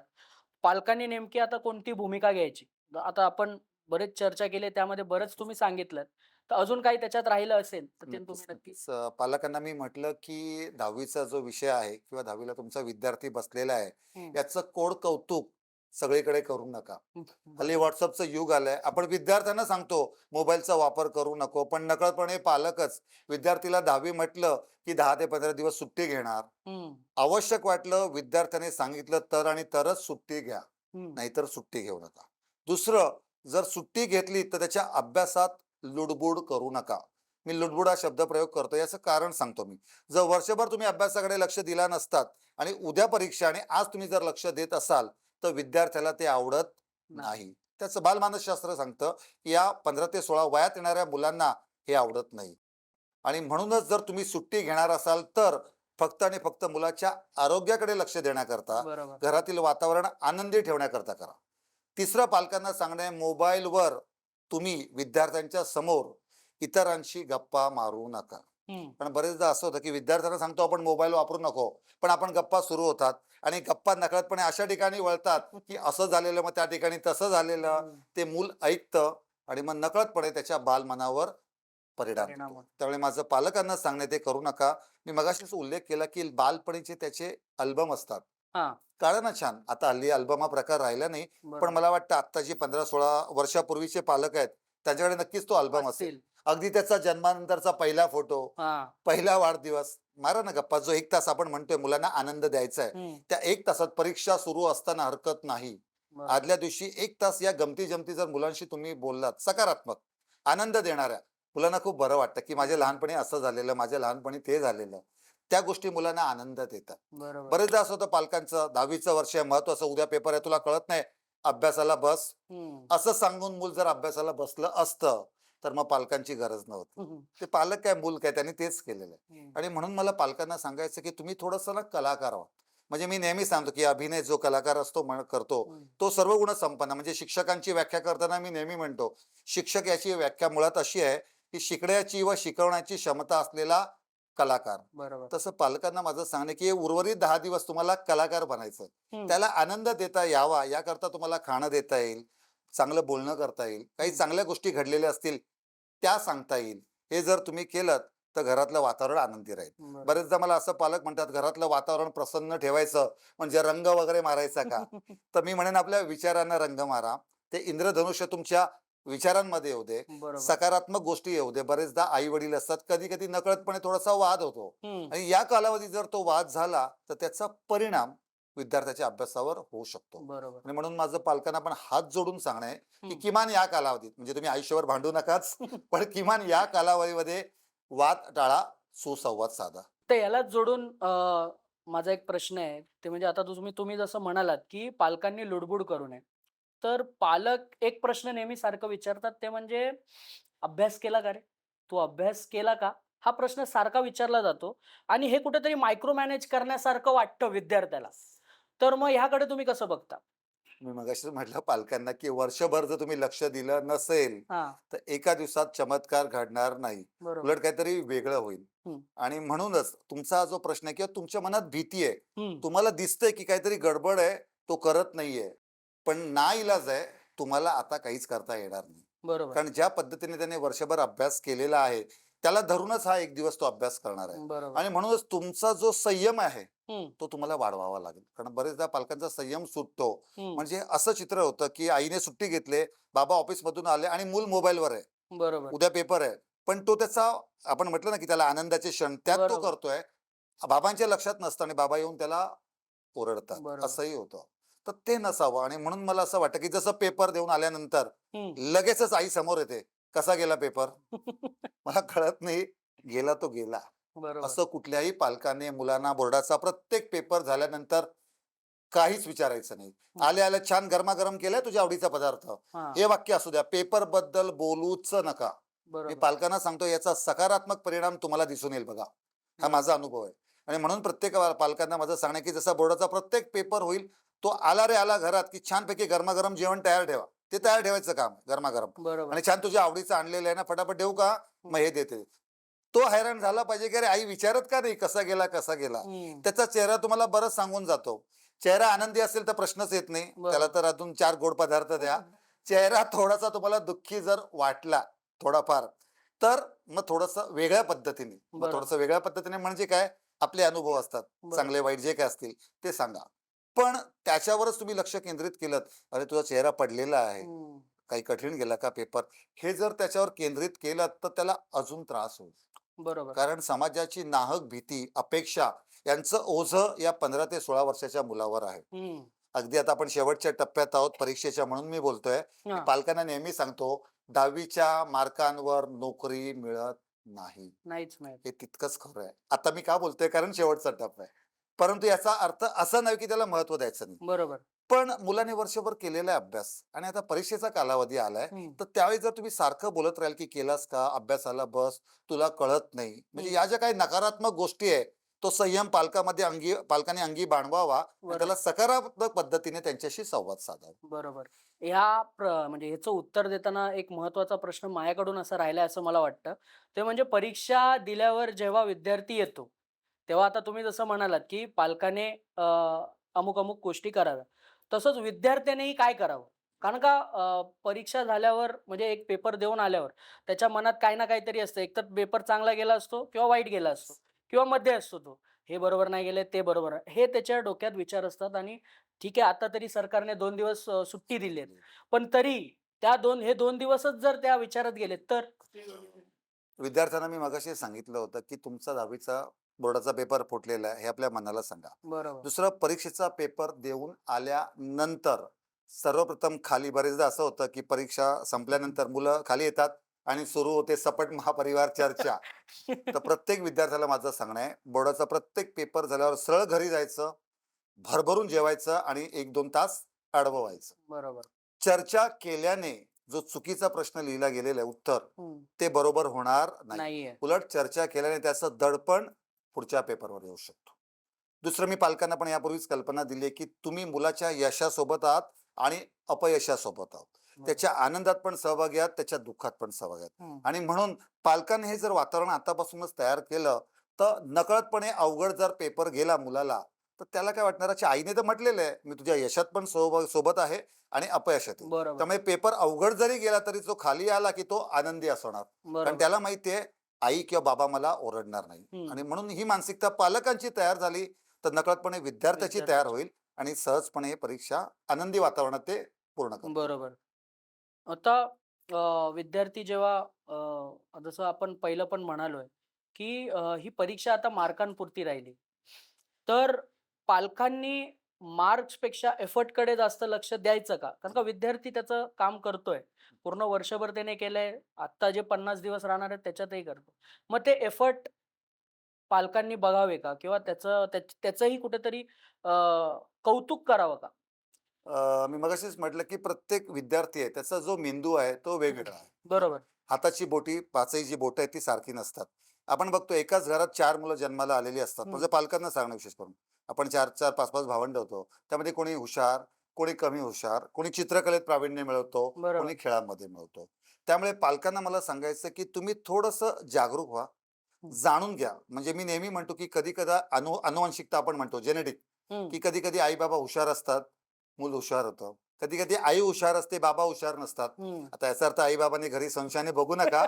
पालकांनी नेमकी आता कोणती भूमिका घ्यायची? आता आपण बरेच चर्चा केली त्यामध्ये बरंच तुम्ही सांगितलंत. तर अजून काही त्याच्यात राहिलं असेल तर ते नक्कीच, तुम्ही नक्की. नक्कीच. पालकांना मी म्हटलं, की 10वीचा जो विषय आहे किंवा 10वीला तुमचा विद्यार्थी बसलेला आहे, हं. याचं कोड कौतुक सगळीकडे करू नका. हं. हल्ली बरोबर. WhatsAppचं युग आलंय. आपण विद्यार्थ्यांना सांगतो मोबाईलचा वापर करू नको, पण नकळतपणे पालकच विद्यार्थीला 10वी म्हटलं, की 10 ते 15 दिवस सुट्टी घेणार. हं. आवश्यक वाटलं, विद्यार्थ्याने सांगितलं तर आणि तरच सुट्टी घ्या, हं. नाहीतर सुट्टी घेऊ नका. दुसरं, जर सुट्टी घेतली तर त्याच्या अभ्यासात लुडबुड करू नका. मी लुडबुड हा शब्दप्रयोग करतो, याचं कारण सांगतो मी. जर वर्षभर तुम्ही अभ्यासाकडे लक्ष दिला नसतात आणि उद्या परीक्षा आणि आज तुम्ही जर लक्ष देत असाल, तर विद्यार्थ्याला ते आवडत नाही. नाही. त्याचं बालमानसशास्त्र सांगतं, की या 15 ते 16 वयात येणाऱ्या मुलांना हे आवडत नाही. आणि म्हणूनच जर तुम्ही सुट्टी घेणार असाल तर फक्त आणि फक्त मुलाच्या आरोग्याकडे लक्ष देण्याकरता, बरोबर. घरातील वातावरण आनंदी ठेवण्याकरता करा. तिसरं, पालकांना सांगणे, मोबाईलवर तुम्ही विद्यार्थ्यांच्या समोर इतरांशी गप्पा मारू नका. हं. पण बरेचदा असं होतं, की विद्यार्थ्यांना सांगतो आपण मोबाईल वापरू नको, पण आपण गप्पा सुरू होतात आणि गप्पा नकळतपणे अशा ठिकाणी वळतात, की असं झालेलं, मग त्या ठिकाणी तसं झालेलं. हं. ते मूल ऐकतं आणि मग नकळतपणे त्याच्या बालमनावर परिणाम परिणाम होतो. होतो. त्यामुळे माझं पालकांना सांगणे, ते करू नका. मी मगाशीच उल्लेख केला, की बालपणीचे त्याचे अल्बम असतात. हां. काढा ना छान. आता हल्ली अल्बम हा प्रकार राहिला नाही. पण बरोबर. मला वाटतं आता जी 15-16 वर्षापूर्वीचे पालक आहेत, त्यांच्याकडे नक्कीच तो अल्बम असेल. असतील. अगदी त्याचा जन्मानंतरचा पहिला फोटो, हां. पहिला वाढदिवस. मारा ना गप्पा. जो 1 तास आपण म्हणतोय मुलांना आनंद द्यायचा आहे, हं. त्या 1 तासात परीक्षा सुरू असताना हरकत नाही. बरोबर. आदल्या दिवशी 1 तास या गमती-जमती जर मुलांशी तुम्ही बोललात, सकारात्मक, आनंद देणाऱ्या, मुलांना खूप बरं वाटतं, की माझ्या लहानपणी असं झालेलं, माझ्या लहानपणी ते झालेलं. त्या गोष्टी मुलांना आनंद देतात. बरोबर. बरेचदा असं होतं पालकांचं, 10वीचं वर्ष आहे, महत्वाचं, उद्या पेपर आहे, तुला कळत नाही, अभ्यासाला बस. हं. असं सांगून मूल जर अभ्यासाला बसलं असतं, तर मग पालकांची गरज नव्हती. हं, हं. ते पालक काय, मूल काय, त्यांनी तेच केलेलं आहे. हं. आणि म्हणून मला पालकांना सांगायचं, की तुम्ही थोडंसं ना कलाकार व्हा. म्हणजे मी नेहमी सांगतो, की अभिनय जो कलाकार असतो करतो, हं. तो सर्व गुण संपन्न. म्हणजे शिक्षकांची व्याख्या करताना मी नेहमी म्हणतो, शिक्षक याची व्याख्या मुळात अशी आहे, की शिकण्याची व शिकवण्याची क्षमता असलेला कलाकार. बरोबर. तसं पालकांना माझं सांगणं, की हे उर्वरित 10 दिवस तुम्हाला कलाकार बनायचं. हं. त्याला आनंद देता यावा याकरता तुम्हाला खाणं देता येईल, चांगलं बोलणं करता येईल, काही हं. चांगल्या गोष्टी घडलेल्या असतील त्या सांगता येईल. हे जर तुम्ही केलं तर घरातलं वातावरण आनंदी राहील. बरोबर. बरेचदा मला असं पालक म्हणतात, घरातलं वातावरण प्रसन्न ठेवायचं म्हणजे रंग वगैरे मारायचा का? तर मी म्हणेन, आपल्या विचारांना रंग मारा. ते इंद्रधनुष्य तुमच्या विचारांमध्ये येऊ दे, बरोबर. सकारात्मक गोष्टी येऊ दे. बरेचदा आई वडील असतात, कधी कधी नकळतपणे थोडासा वाद होतो, हं. आणि या कालावधीत जर तो वाद झाला तर त्याचा परिणाम विद्यार्थ्याच्या अभ्यासावर होऊ शकतो. बरोबर. आणि म्हणून माझं पालकांना पण हात जोडून सांगणं आहे, की हं. किमान या कालावधीत, म्हणजे तुम्ही आयुष्यभर भांडू नकाच, पण किमान या कालावधीमध्ये वाद टाळा, सुसंवाद साधा. तर यालाच जोडून माझा एक प्रश्न आहे. ते म्हणजे आता तुम्ही जसं म्हणालात, की पालकांनी लुडबुड करू नये. तर पालक एक प्रश्न नेहमी सारखं विचारतात ते म्हणजे, "अभ्यास केला का रे? तू अभ्यास केला का?" हा प्रश्न सारखा विचारला जातो आणि हे कुठेतरी मायक्रो मॅनेज करण्यासारखं वाटतं विद्यार्थ्याला. तर मग ह्याकडे तुम्ही कसं बघता? मी मगाशीच म्हटलं पालकांना, की वर्षभर जर तुम्ही लक्ष दिलं नसेल, हां, तर एका दिवसात चमत्कार घडणार नाही. बरोबर. उलट काहीतरी वेगळं होईल. हं, आणि म्हणूनच तुमचा हा जो प्रश्न आहे किंवा तुमच्या मनात भीती आहे, हं. तुम्हाला दिसतंय की काहीतरी गडबड आहे, तो करत नाहीये. पण नाइलाज आहे, तुम्हाला आता काहीच करता येणार नाही. बरोबर, कारण ज्या पद्धतीने त्याने वर्षभर अभ्यास केलेला आहे, त्याला धरूनच हा एक दिवस तो अभ्यास करणार आहे. बरोबर. आणि म्हणूनच तुमचा जो संयम आहे, हं, तो तुम्हाला वाढवावा लागेल. कारण बरेचदा पालकांचा संयम सुटतो. हं. म्हणजे असं चित्र होतं, की आईने सुट्टी घेतली, बाबा ऑफिसमधून आले आणि मूल मोबाईलवर आहे. बरोबर, उद्या पेपर आहे. पण तो त्याचा आपण म्हटलं ना, की त्याला आनंदाचे क्षण त्यात तो बरोबर, करतोय. बाबांच्या लक्षात नसतं आणि बाबा येऊन त्याला ओरडतात. बरोबर. असंही होतं. तर ते नसावं आणि म्हणून मला असं वाटतं, की जसं पेपर देऊन आल्यानंतर हं. लगेचच आई समोर येते. "कसा गेला पेपर?" मला कळत नाही. गेला तो गेला. बरोबर. असं कुठल्याही पालकाने मुलांना बोर्डाचा प्रत्येक पेपर झाल्यानंतर काहीच विचारायचं नाही. हं. आल्या-आल्या छान गरमागरम केलाय तुझ्या आवडीचा पदार्थ. हां, हे वाक्य असू द्या. पेपरबद्दल बोलूच नका. मी बरोबर. पालकांना सांगतो याचा सकारात्मक परिणाम तुम्हाला दिसून येईल बघा. हा बरोबर. माझा अनुभव आहे. आणि म्हणून प्रत्येक पालकांना माझं सांगणं आहे, की जसा बोर्डाचा प्रत्येक पेपर होईल, तो आला रे आला घरात, की छानपैकी गरमागरम जेवण तयार ठेवा. ते तयार ठेवायचं काम गरमागरम. बरोबर. आणि छान तुझ्या आवडीचं आणलेलं आहे ना, फटाफट देऊ का? हं, मग हे देते. तो हैराण झाला पाहिजे, की अरे आई विचारत का नाही कसा गेला, कसा गेला? हं. त्याचा चेहरा तुम्हाला बरंच सांगून जातो. चेहरा आनंदी असेल तर प्रश्नच येत नाही. त्याला बरोबर. तर अजून 4 गोड पदार्थ द्या. चेहरा थोडासा तुम्हाला दुःखी जर वाटला थोडाफार, तर मग थोडंसं वेगळ्या पद्धतीने, मग बरोबर, थोडंसं वेगळ्या पद्धतीने म्हणजे काय? आपले अनुभव असतात, बरोबर. चांगले वाईट जे काही असतील ते सांगा. पण त्याच्यावरच तुम्ही लक्ष केंद्रित केलंत, "अरे तुझा चेहरा पडलेला आहे. हं. काही कठीण गेला का पेपर?" हे जर त्याच्यावर केंद्रित केलं, तर त्याला अजून त्रास होईल. बरोबर. कारण समाजाची नाहक भीती, अपेक्षा यांचं ओझं या 15 ते 16 वर्षाच्या मुलावर आहे. हं. अगदी आता आपण शेवटच्या टप्प्यात आहोत परीक्षेच्या म्हणून मी बोलतोय. मी हां. पालकांना नेहमी सांगतो 10वीच्या मार्कांवर नोकरी मिळत नाही. नाहीच मिळत. हे तितकंच खरं आहे. आता मी का बोलतोय कारण शेवटचा टप्पा आहे. परंतु याचा अर्थ असा नाही की त्याला महत्त्व द्यायचं नाही. बरोबर. पण मुलाने वर्षभर केलेला आहे अभ्यास आणि आता परीक्षेचा कालावधी आलाय, हं, तर त्यावेळी जर तुम्ही सारखं बोलत राहाल की केलास का? अभ्यासाला बस, तुला कळत नाही. म्हणजे हं. या ज्या काही नकारात्मक गोष्टी आहे, तो संयम पालकांनी अंगी बाणवावा आणि बरोबर, त्याला सकारात्मक पद्धतीने त्यांच्याशी संवाद साधावा. बरोबर. म्हणजे ह्याचं उत्तर देताना एक महत्त्वाचा प्रश्न माझ्याकडून असा राहिला असं मला वाटतं. ते म्हणजे परीक्षा दिल्यावर जेव्हा विद्यार्थी येतो, तेव्हा आता तुम्ही जसं म्हणालात, की पालकाने अमुक-अमुक गोष्टी कराव्या. तसंच विद्यार्थ्यानेही काय करावं? कारण का परीक्षा झाल्यावर म्हणजे एक पेपर देऊन आल्यावर त्याच्या मनात काही ना काहीतरी असतं. एकतर पेपर चांगला गेला असतो किंवा वाईट गेला असतो किंवा मध्ये असतो तो. हे बरोबर नाही गेले, ते बरोबर आहे. हे त्याच्या डोक्यात विचार असतात आणि ठीक आहे आता तरी सरकारने 2 दिवस सुट्टी दिली आहे. पण तरी हे 2 दिवसच जर त्या विचारात गेले तर? विद्यार्थ्यांना मी मगाशी सांगितलं होतं की तुमचा 10वीचा बोर्डाचा पेपर फुटलेला आहे हे आपल्या मनाला सांगा. बरोबर. दुसरं परीक्षेचा पेपर देऊन आल्यानंतर सर्वप्रथम खाली बरेचदा असं होतं की परीक्षा संपल्यानंतर मुलं खाली येतात आणि सुरू होते सपट महापरिवार चर्चा. तर प्रत्येक विद्यार्थ्याला माझं सांगणं आहे बोर्डाचा प्रत्येक पेपर झाल्यावर सरळ घरी जायचं, भरभरून जेवायचं आणि 1-2 तास आडवं व्हायचं. बरोबर. चर्चा केल्याने जो चुकीचा प्रश्न लिहिला गेलेला आहे उत्तर, हं. ते बरोबर होणार नाही. नाहीये. उलट चर्चा केल्याने त्याचं दडपण पुढच्या पेपरवर येऊ शकतो. दुसरं मी पालकांना पण यापूर्वीच कल्पना दिली आहे, की तुम्ही मुलाच्या यशासोबत आहात आणि अपयशासोबत आहात. बरोबर. त्याच्या आनंदात पण सहभागी आहात, त्याच्या दुःखात पण सहभागी आहात. हं. आणि म्हणून पालकांनी हे जर वातावरण आतापासूनच तयार केलं, तर नकळतपणे अवघड जर पेपर गेला मुलाला, तर त्याला काय वाटणार, अच्छा आईने तर म्हटलेलं आहे, मी तुझ्या यशात पण सोबत आहे आणि अपयशातही. बरोबर. त्यामुळे पेपर अवघड जरी गेला तरी तो खाली आला की तो आनंदी असणार. कारण बरोबर. त्याला माहिती आहे आई किंवा बाबा मला ओरडणार नाही. हं. आणि म्हणून ही मानसिकता पालकांची तयार झाली तर नकळतपणे विद्यार्थ्याची तयार विद्यार्थ्याची. होईल आणि सहजपणे ही परीक्षा आनंदी वातावरणात ते पूर्ण करतील. बरोबर. आता विद्यार्थी जेव्हा जसं आपण पहिलं पण म्हणालोय, की ही परीक्षा आता मार्कांपुरती राहिली. तर पालकांनी मार्क्सपेक्षा एफर्टकडे जास्त लक्ष द्यायचं का? कारण का विद्यार्थी त्याचं काम करतोय. पूर्ण वर्षभर त्याने केलंय. आत्ता जे 50 दिवस राहणार आहेत त्याच्यातही करतो. मग ते एफर्ट पालकांनी बघावे का? किंवा त्याचंही कुठेतरी कौतुक करावं का? मी मगाशीच म्हटलं, की प्रत्येक विद्यार्थी आहे, त्याचा जो मेंदू आहे, तो हं. वेगवेगळा आहे. बरोबर. हाताची बोटी, पाचही जी बोटं आहेत, ती सारखी नसतात. आपण बघतो एकाच घरात 4 मुलं जन्माला आलेली असतात. हं. म्हणजे पालकांना सांगणं विशेष करून. आपण 4-4, 5-5 भावंड होतो. त्यामध्ये कोणी हुशार, कोणी कमी हुशार, कोणी चित्रकलेत प्रावीण्य मिळवतो, बरोबर. कोणी खेळामध्ये मिळवतो. त्यामुळे पालकांना मला सांगायचं, की तुम्ही थोडंसं जागरूक व्हा. हं. जाणून घ्या. म्हणजे मी नेहमी म्हणतो, की कधी-कदा अनुवांशिकता आपण म्हणतो जेनेटिक, हं. की कधी-कधी आई-बाबा हुशार असतात, मूल हुशार होतं. कधी-कधी आई हुशार असते, बाबा हुशार नसतात. हं. आता याचा अर्थ आई-बाबांनी घरी संशयाने बघू नका,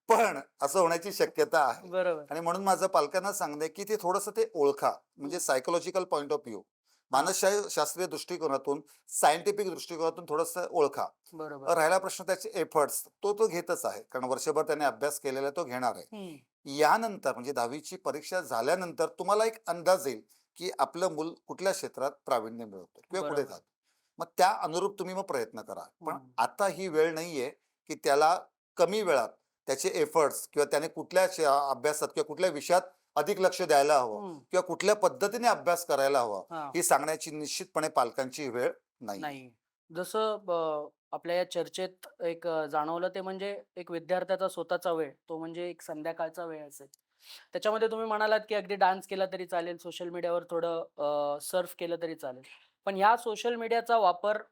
पण असं होण्याची शक्यता आहे. बरोबर. आणि म्हणून माझं पालकांना सांगणं आहे, की ते थोडंसं ते ओळखा. म्हणजे हं. सायकॉलॉजिकल पॉइंट ऑफ व्ह्यू, हां. मानसशास्त्रीय दृष्टिकोनातून, सायंटिफिक दृष्टिकोनातून थोडंसं ओळखा. बरोबर. राहिला प्रश्न त्याचे एफर्ट्स, तो घेतच आहे. कारण वर्षभर त्याने अभ्यास केलेला आहे, तो घेणार आहे. हं. यानंतर म्हणजे 10वी परीक्षा झाल्यानंतर तुम्हाला एक अंदाज येईल, की आपलं मूल कुठल्या क्षेत्रात प्रावीण्य मिळवतं किंवा कुठे बरोबर. जातं. मग त्या अनुरूप तुम्ही मग प्रयत्न करा. पण हं. आता ही वेळ नाहीये, की त्याला कमी वेळात त्याचे एफर्ट्स किंवा त्याने कुठल्या अभ्यासात किंवा कुठल्या विषयात अधिक लक्ष द्यायला हवं हं. किंवा कुठल्या पद्धतीने अभ्यास करायला हवा, हां. ही सांगण्याची निश्चितपणे पालकांची वेळ नाहीये. नाही. जसं आपल्या या चर्चेत एक जाणवलं ते म्हणजे एक विद्यार्थ्याचा स्वतःचा वेळ, तो म्हणजे एक संध्याकाळचा वेळ असेल. त्याच्यामध्ये तुम्ही म्हणालात, की अगदी डान्स केला तरी चालेल, सोशल मीडियावर थोडं सर्फ केलं तरी चालेल. पण ह्या सोशल मीडियाचा वापर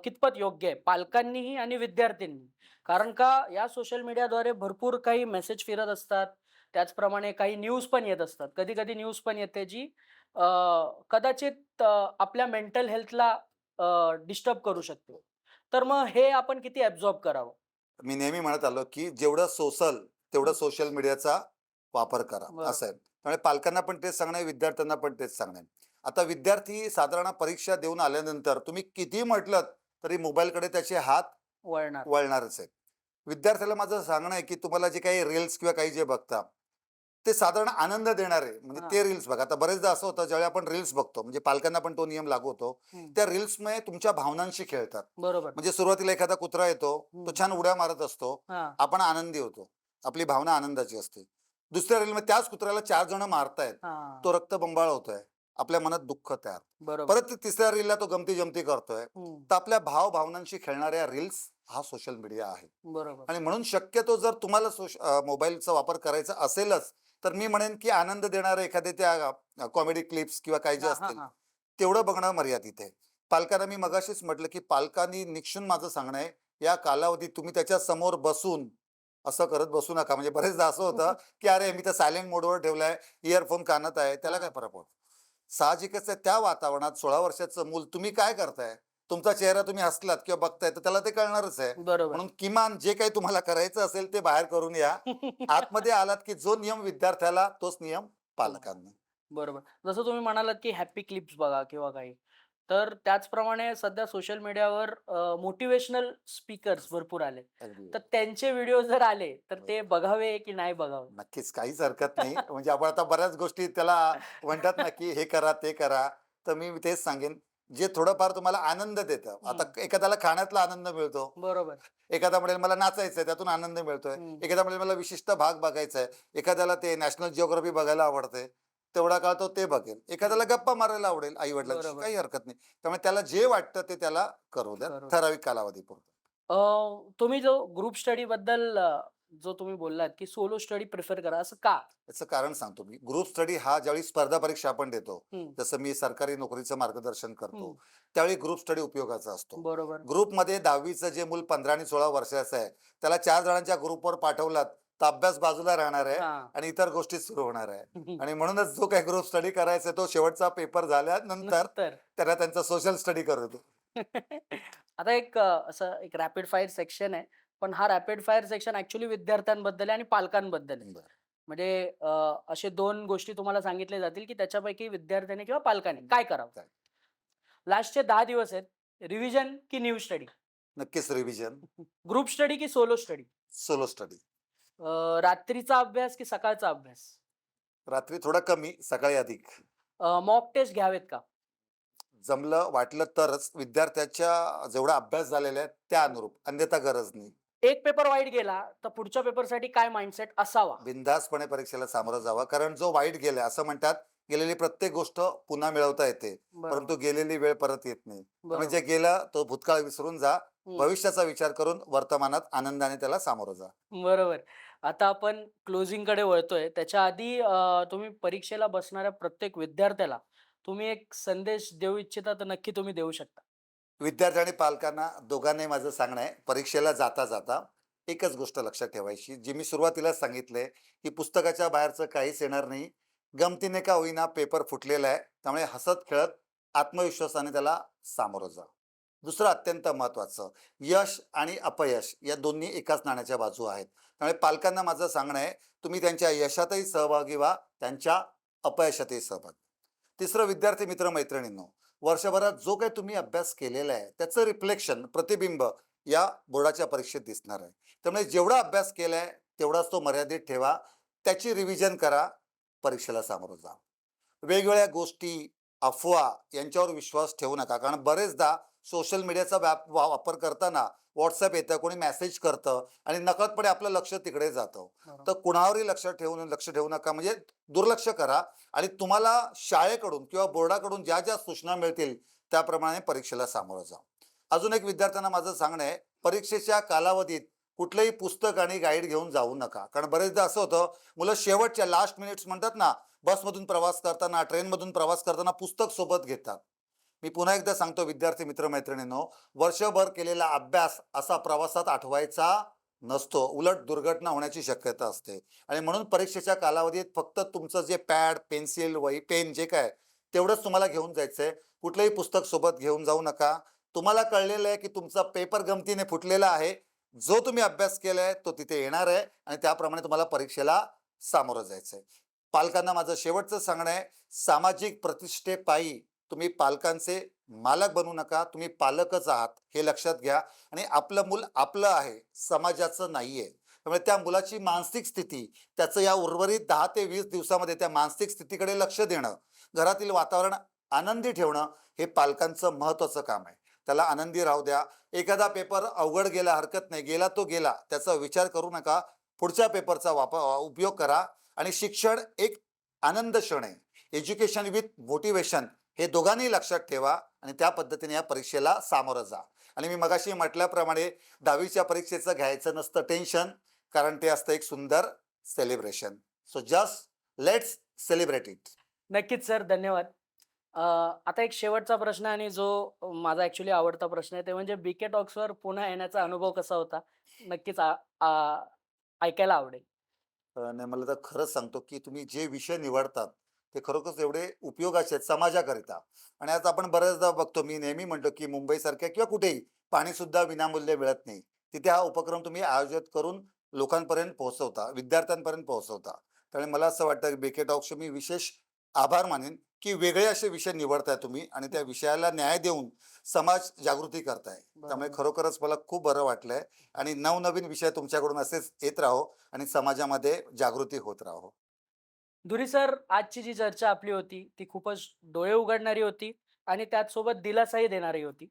कितपत योग्य आहे पालकांनीही आणि विद्यार्थ्यांनी? कारण का या सोशल मीडियाद्वारे भरपूर काही मेसेज फिरत असतात. त्याचप्रमाणे काही न्यूज पण येत असतात. कधी-कधी न्यूज पण येते जी अ, कदाचित आपल्या मेंटल हेल्थला डिस्टर्ब करू शकते. तर मग हे आपण किती ॲब्सॉर्ब करावं? मी नेहमी म्हणत आलो, की जेवढं सोसल, तेवढं हं. सोशल मीडियाचा वापर करा, असं बरोबर. आहे. त्यामुळे पालकांना पण तेच सांगणं आहे, विद्यार्थ्यांना पण तेच सांगणं आहे. आता विद्यार्थी साधारण परीक्षा देऊन आल्यानंतर तुम्ही कितीही म्हटलत, तरी मोबाईलकडे त्याचे हात वळणार. वळणारच आहेत. विद्यार्थ्याला माझं सांगणं आहे, की तुम्हाला जे काही रील्स किंवा काही जे बघता, ते साधारण आनंद देणारे म्हणजे हां. ते रील्स बघा. आता बरेचदा असं होतं, ज्यावेळी आपण रील्स बघतो, म्हणजे पालकांना पण तो नियम लागू होतो. हं. त्या रील्समुळे तुमच्या भावनांशी खेळतात. बरोबर. म्हणजे सुरुवातीला एखादा कुत्रा येतो, तो हं. छान उड्या मारत असतो. हां. आपण आनंदी होतो. आपली भावना आनंदाची असते. दुसऱ्या रीलमध्ये त्याच कुत्र्याला 4 जण मारतायत. हां. तो रक्तबंबाळ होतोय. आपल्या मनात दुःख तयार. बरोबर. परत तिसऱ्या रीलला तो गमती-जमती करतोय. हं. तर आपल्या भावनांशी खेळणाऱ्या रील्स हा सोशल मीडिया आहे. बरोबर. आणि म्हणून शक्यतो जर तुम्हाला मोबाईलचा वापर करायचा असेलच, तर मी म्हणेन की आनंद देणारे एखादे त्या कॉमेडी क्लिप्स किंवा काही जे हां, हां, असतील, हां. तेवढं बघणं मर्यादित आहे. पालकांना मी मगाशीच म्हटलं, की पालकांनी निक्षून माझं सांगणं आहे, या कालावधीत तुम्ही त्याच्या समोर बसून असं करत बसू नका. म्हणजे बरेचदा असं होतं, की "अरे, मी तर सायलेंट मोडवर ठेवलाय, इयरफोन कानात आहे, त्याला काय हां. फरक पडतो?" साहजिकच आहे त्या वातावरणात 16 वर्षाचं मूल तुम्ही काय करताय? तुमचा चेहरा तुम्ही हसलात किंवा बघताय, तर त्याला ते कळणारच आहे. बरोबर. म्हणून किमान जे काही तुम्हाला करायचं असेल ते बाहेर करून या. आतमध्ये आलात, की जो नियम विद्यार्थ्याला, तोच नियम पालकांना. बरोबर. जसं तुम्ही म्हणालात, की हॅपी क्लिप्स बघा किंवा काही. तर त्याचप्रमाणे सध्या सोशल मीडियावर मोटिव्हेशनल स्पीकर्स भरपूर आले. अगदी तर त्यांचे व्हिडिओ जर आले, तर बरोबर. ते बघावे की नाही बघावे? नक्कीच काहीच हरकत नाही. म्हणजे आपण आता बऱ्याच गोष्टी त्याला म्हणतात ना, की हे करा, ते करा. तर मी तेच सांगेन, जे थोडंफार तुम्हाला आनंद देतं. आता हं. एखाद्याला खाण्यातला आनंद मिळतो. बरोबर. एखादा म्हणेल मला नाचायचंय, त्यातून आनंद मिळतोय. हं. एखादा म्हणेल मला विशिष्ट भाग बघायचा आहे. एखाद्याला ते नॅशनल जिओग्राफी बघायला आवडते. तेवढा काळ तो ते बघेल. एखाद्याला हं. गप्पा मारायला आवडेल आई-वडिलांशी, बरोबर. काही हरकत नाही. त्यामुळे त्याला जे वाटतं ते त्याला करू द्या, करू द्या. ठराविक कालावधीपुरतं. अ, तुम्ही जो ग्रुप स्टडीबद्दल जो तुम्ही बोललात, की सोलो स्टडी प्रिफर करा, असं का? याचं कारण सांगतो मी. ग्रुप स्टडी हा ज्यावेळी स्पर्धा परीक्षा आपण देतो, हं. जसं मी सरकारी नोकरीचं मार्गदर्शन हं. करतो, त्यावेळी ग्रुप स्टडी उपयोगाचा असतो. बरोबर. ग्रुपमध्ये 10वीचं जे मूल 15 आणि 16 वर्षाचं आहे, त्याला 4 जणांच्या ग्रुपवर पाठवलात, तर अभ्यास बाजूला राहणार आहे हां. आणि इतर गोष्टी सुरू होणार आहे. आणि म्हणूनच जो काही ग्रुप स्टडी करायचा आहे, तो शेवटचा पेपर झाल्यानंतर नंतर. त्याला त्यांचा सोशल स्टडी करू दे. आता एक असं एक रॅपिड फायर सेक्शन आहे. पण हा रॅपिड फायर सेक्शन ॲक्चुअली विद्यार्थ्यांबद्दल आहे आणि पालकांबद्दल आहे. बरं. म्हणजे असे 2 गोष्टी तुम्हाला सांगितल्या जातील, की त्याच्यापैकी विद्यार्थ्याने किंवा पालकाने काय करावं? काय? लास्टचे 10 दिवस आहेत. रिव्हिजन की न्यू स्टडी? नक्कीच रिव्हिजन, ग्रुप स्टडी की सोलो स्टडी? Solo study. रात्रीचा अभ्यास की सकाळचा अभ्यास? रात्री थोडा कमी, सकाळी अधिक. मॉक टेस्ट घ्यावेत का? जमलं वाटलं तरच विद्यार्थ्याच्या जेवढा अभ्यास झालेला आहे त्या अनुरूप, अन्यथा गरज नाही. एक पेपर वाईट गेला तर पुढच्या पेपरसाठी काय माइंडसेट असावा? बिनधास्तपणे परीक्षेला सामोरं जावं, कारण जो वाईट गेलाय असं म्हणतात, गेलेली प्रत्येक गोष्ट पुन्हा मिळवता येते, परंतु बरोबर. गेलेली वेळ परत येत नाही. त्यामुळे जे बरोबर. गेलं तो भूतकाळ विसरून जा, हम्म. भविष्याचा विचार करून वर्तमानात आनंदाने त्याला सामोरं जा. बरोबर. आता आपण क्लोजिंग कडे वळतोय. त्याच्या आधी तुम्ही परीक्षेला बसणाऱ्या प्रत्येक विद्यार्थ्याला तुम्ही एक संदेश देऊ इच्छिता तर नक्की तुम्ही देऊ शकता. विद्यार्थी आणि पालकांना दोघांनाही माझं सांगणं आहे, परीक्षेला जाता जाता एकच गोष्ट लक्षात ठेवायची, जी मी सुरुवातीला सांगितलंय, की पुस्तकाच्या बाहेरचं काहीच येणार नाही. गमतीने का होईना पेपर फुटलेला आहे, त्यामुळे हसत खेळत आत्मविश्वासाने त्याला सामोरं जा. दुसरं अत्यंत महत्वाचं, यश आणि अपयश या दोन्ही एकाच नाण्याच्या बाजू आहेत. त्यामुळे पालकांना माझं सांगणं आहे, तुम्ही त्यांच्या यशातही सहभागी व्हा, त्यांच्या अपयशातही सहभागी. तिसरं, विद्यार्थी मित्र मैत्रिणींनो, वर्षभरात जो काही तुम्ही अभ्यास केलेला आहे त्याचं रिफ्लेक्शन, प्रतिबिंब या बोर्डाच्या परीक्षेत दिसणार आहे. त्यामुळे जेवढा अभ्यास केलाय तेवढाच तो मर्यादित ठेवा, त्याची रिव्हिजन करा, परीक्षेला सामोरं जा. वेगवेगळ्या गोष्टी, अफवा यांच्यावर विश्वास ठेवू नका, कारण बरेचदा सोशल मीडियाचा वापर करताना व्हॉट्सअप येतं, कोणी मेसेज करतं आणि नकळतपणे आपलं लक्ष तिकडे जातं. बरोबर. तर कुणावरही लक्ष ठेवू नका, म्हणजे दुर्लक्ष करा आणि तुम्हाला शाळेकडून किंवा बोर्डाकडून ज्या ज्या सूचना मिळतील त्याप्रमाणे परीक्षेला सामोरं जा. अजून एक विद्यार्थ्यांना माझं सांगणं आहे, परीक्षेच्या कालावधीत कुठलंही पुस्तक आणि गाईड घेऊन जाऊ नका, कारण बरेचदा असं होतं, मुलं शेवटच्या लास्ट मिनिट्स म्हणतात ना, बसमधून प्रवास करताना, ट्रेनमधून प्रवास करताना पुस्तक सोबत घेतात. मी पुन्हा एकदा सांगतो विद्यार्थी मित्रमैत्रिणींनो, वर्षभर केलेला अभ्यास असा प्रवासात आठवायचा नसतो, उलट दुर्घटना होण्याची शक्यता असते. आणि म्हणून परीक्षेच्या कालावधीत फक्त तुमचं जे पॅड, पेन्सिल, वही, पेन जे काय तेवढंच तुम्हाला घेऊन जायचंय. कुठलंही पुस्तक सोबत घेऊन जाऊ नका. तुम्हाला कळलेलं आहे की तुमचा पेपर गमतीने फुटलेला आहे, जो तुम्ही अभ्यास केलाय तो तिथे येणार आहे आणि त्याप्रमाणे तुम्हाला परीक्षेला सामोरं जायचंय. पालकांना माझं शेवटचं सांगणं आहे, सामाजिक प्रतिष्ठेपायी तुम्ही पालकांचे मालक बनू नका, तुम्ही पालकच आहात हे लक्षात घ्या. आणि आपलं मूल आपलं आहे, समाजाचं नाहीये. त्यामुळे त्या मुलाची मानसिक स्थिती, त्याचं या उर्वरित 10 ते 20 दिवसामध्ये त्या मानसिक स्थितीकडे लक्ष देणं, घरातील वातावरण आनंदी ठेवणं हे पालकांचं महत्वाचं काम आहे. त्याला आनंदी राहू द्या. एखादा पेपर अवघड गेला हरकत नाही, गेला तो गेला, त्याचा विचार करू नका. पुढच्या पेपरचा उपयोग करा. आणि शिक्षण एक आनंद क्षण आहे, एज्युकेशन विथ मोटिवेशन हे दोघांनी लक्षात ठेवा आणि त्या पद्धतीने या परीक्षेला सामोरं जा. आणि मी मगाशी म्हटल्याप्रमाणे 10वीच्या परीक्षेचं घ्यायचं नसतं टेन्शन, कारण ते असतं एक सुंदर celebration. So just let's celebrate it. नक्कीच सर, धन्यवाद. आता एक शेवटचा प्रश्न आणि जो माझा ॲक्च्युअली आवडता प्रश्न आहे, ते म्हणजे बीके टॉक्सवर पुन्हा येण्याचा अनुभव कसा होता? नक्कीच ऐकायला आवडेल. नाही, मला तर खरंच सांगतो की तुम्ही जे विषय निवडतात ते खरोखरच एवढे उपयोगाचे आहेत समाजाकरिता. आणि आज आपण बऱ्याचदा बघतो, मी नेहमी म्हणतो की मुंबईसारख्या किंवा कुठेही पाणी सुद्धा विनामूल्य मिळत नाही. तिथे हा उपक्रम तुम्ही आयोजित करून लोकांपर्यंत पोहोचवता, विद्यार्थ्यांपर्यंत पोहोचवता. त्यामुळे मला असं वाटतं की बीके टॉक्सचे मी विशेष आभार मानेन की वेगळे असे विषय निवडताय तुम्ही आणि त्या विषयाला न्याय देऊन समाज जागृती करताय. त्यामुळे बरोबर. खरोखरच मला खूप बरं वाटलंय. आणि नवनवीन विषय तुमच्याकडून असेच येत राहो आणि समाजामध्ये जागृती होत राहो. धुरी सर, आजची जी चर्चा आपली होती ती खूपच डोळे उघडणारी होती आणि त्याचसोबत दिलासाही देणारी होती.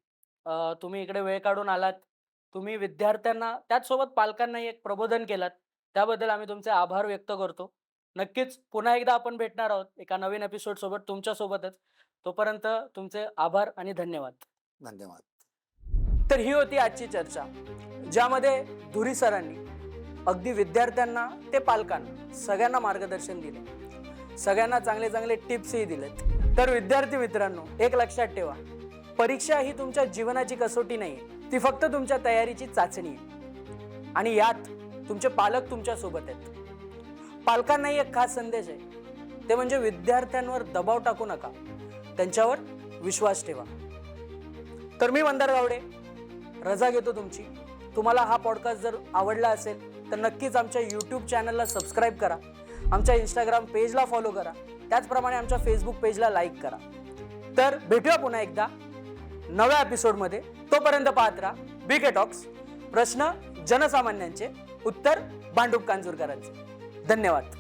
तुम्ही इकडे वेळ काढून आलात, तुम्ही विद्यार्थ्यांना त्याचसोबत पालकांनाही एक प्रबोधन केलात, त्याबद्दल आम्ही तुमचे आभार व्यक्त करतो. नक्कीच पुन्हा एकदा आपण भेटणार आहोत एका नवीन एपिसोड सोबत तुमच्यासोबतच. तोपर्यंत तुमचे आभार आणि धन्यवाद. धन्यवाद. तर ही होती आजची चर्चा, ज्यामध्ये धुरी सरांनी अगदी विद्यार्थ्यांना ते पालकांना सगळ्यांना मार्गदर्शन दिले, सगळ्यांना चांगले चांगले टिप्सही दिलेत. तर विद्यार्थी मित्रांनो, एक लक्षात ठेवा, परीक्षा ही तुमच्या जीवनाची कसोटी नाही, ती फक्त तुमच्या तयारीची चाचणी आहे. आणि यात तुमचे पालक तुमच्या सोबत आहेत. पालकांनाही एक खास संदेश आहे, ते म्हणजे विद्यार्थ्यांवर दबाव टाकू नका, त्यांच्यावर विश्वास ठेवा. तर मी मंदार गावडे रजा घेतो तुमची. तुम्हाला हा पॉडकास्ट जर आवडला असेल तर नक्कीच आमच्या यूट्यूब चॅनलला सबस्क्राईब करा, आमच्या इंस्टाग्राम पेजला फॉलो करा, त्याचप्रमाणे आमच्या फेसबुक पेजला लाईक करा. तर भेटूया पुन्हा एकदा नव्या एपिसोडमध्ये. तोपर्यंत पाहत राहा बीके टॉक्स, प्रश्न जनसामान्यांचे, उत्तर भांडूप कांजूरकरांचे. धन्यवाद.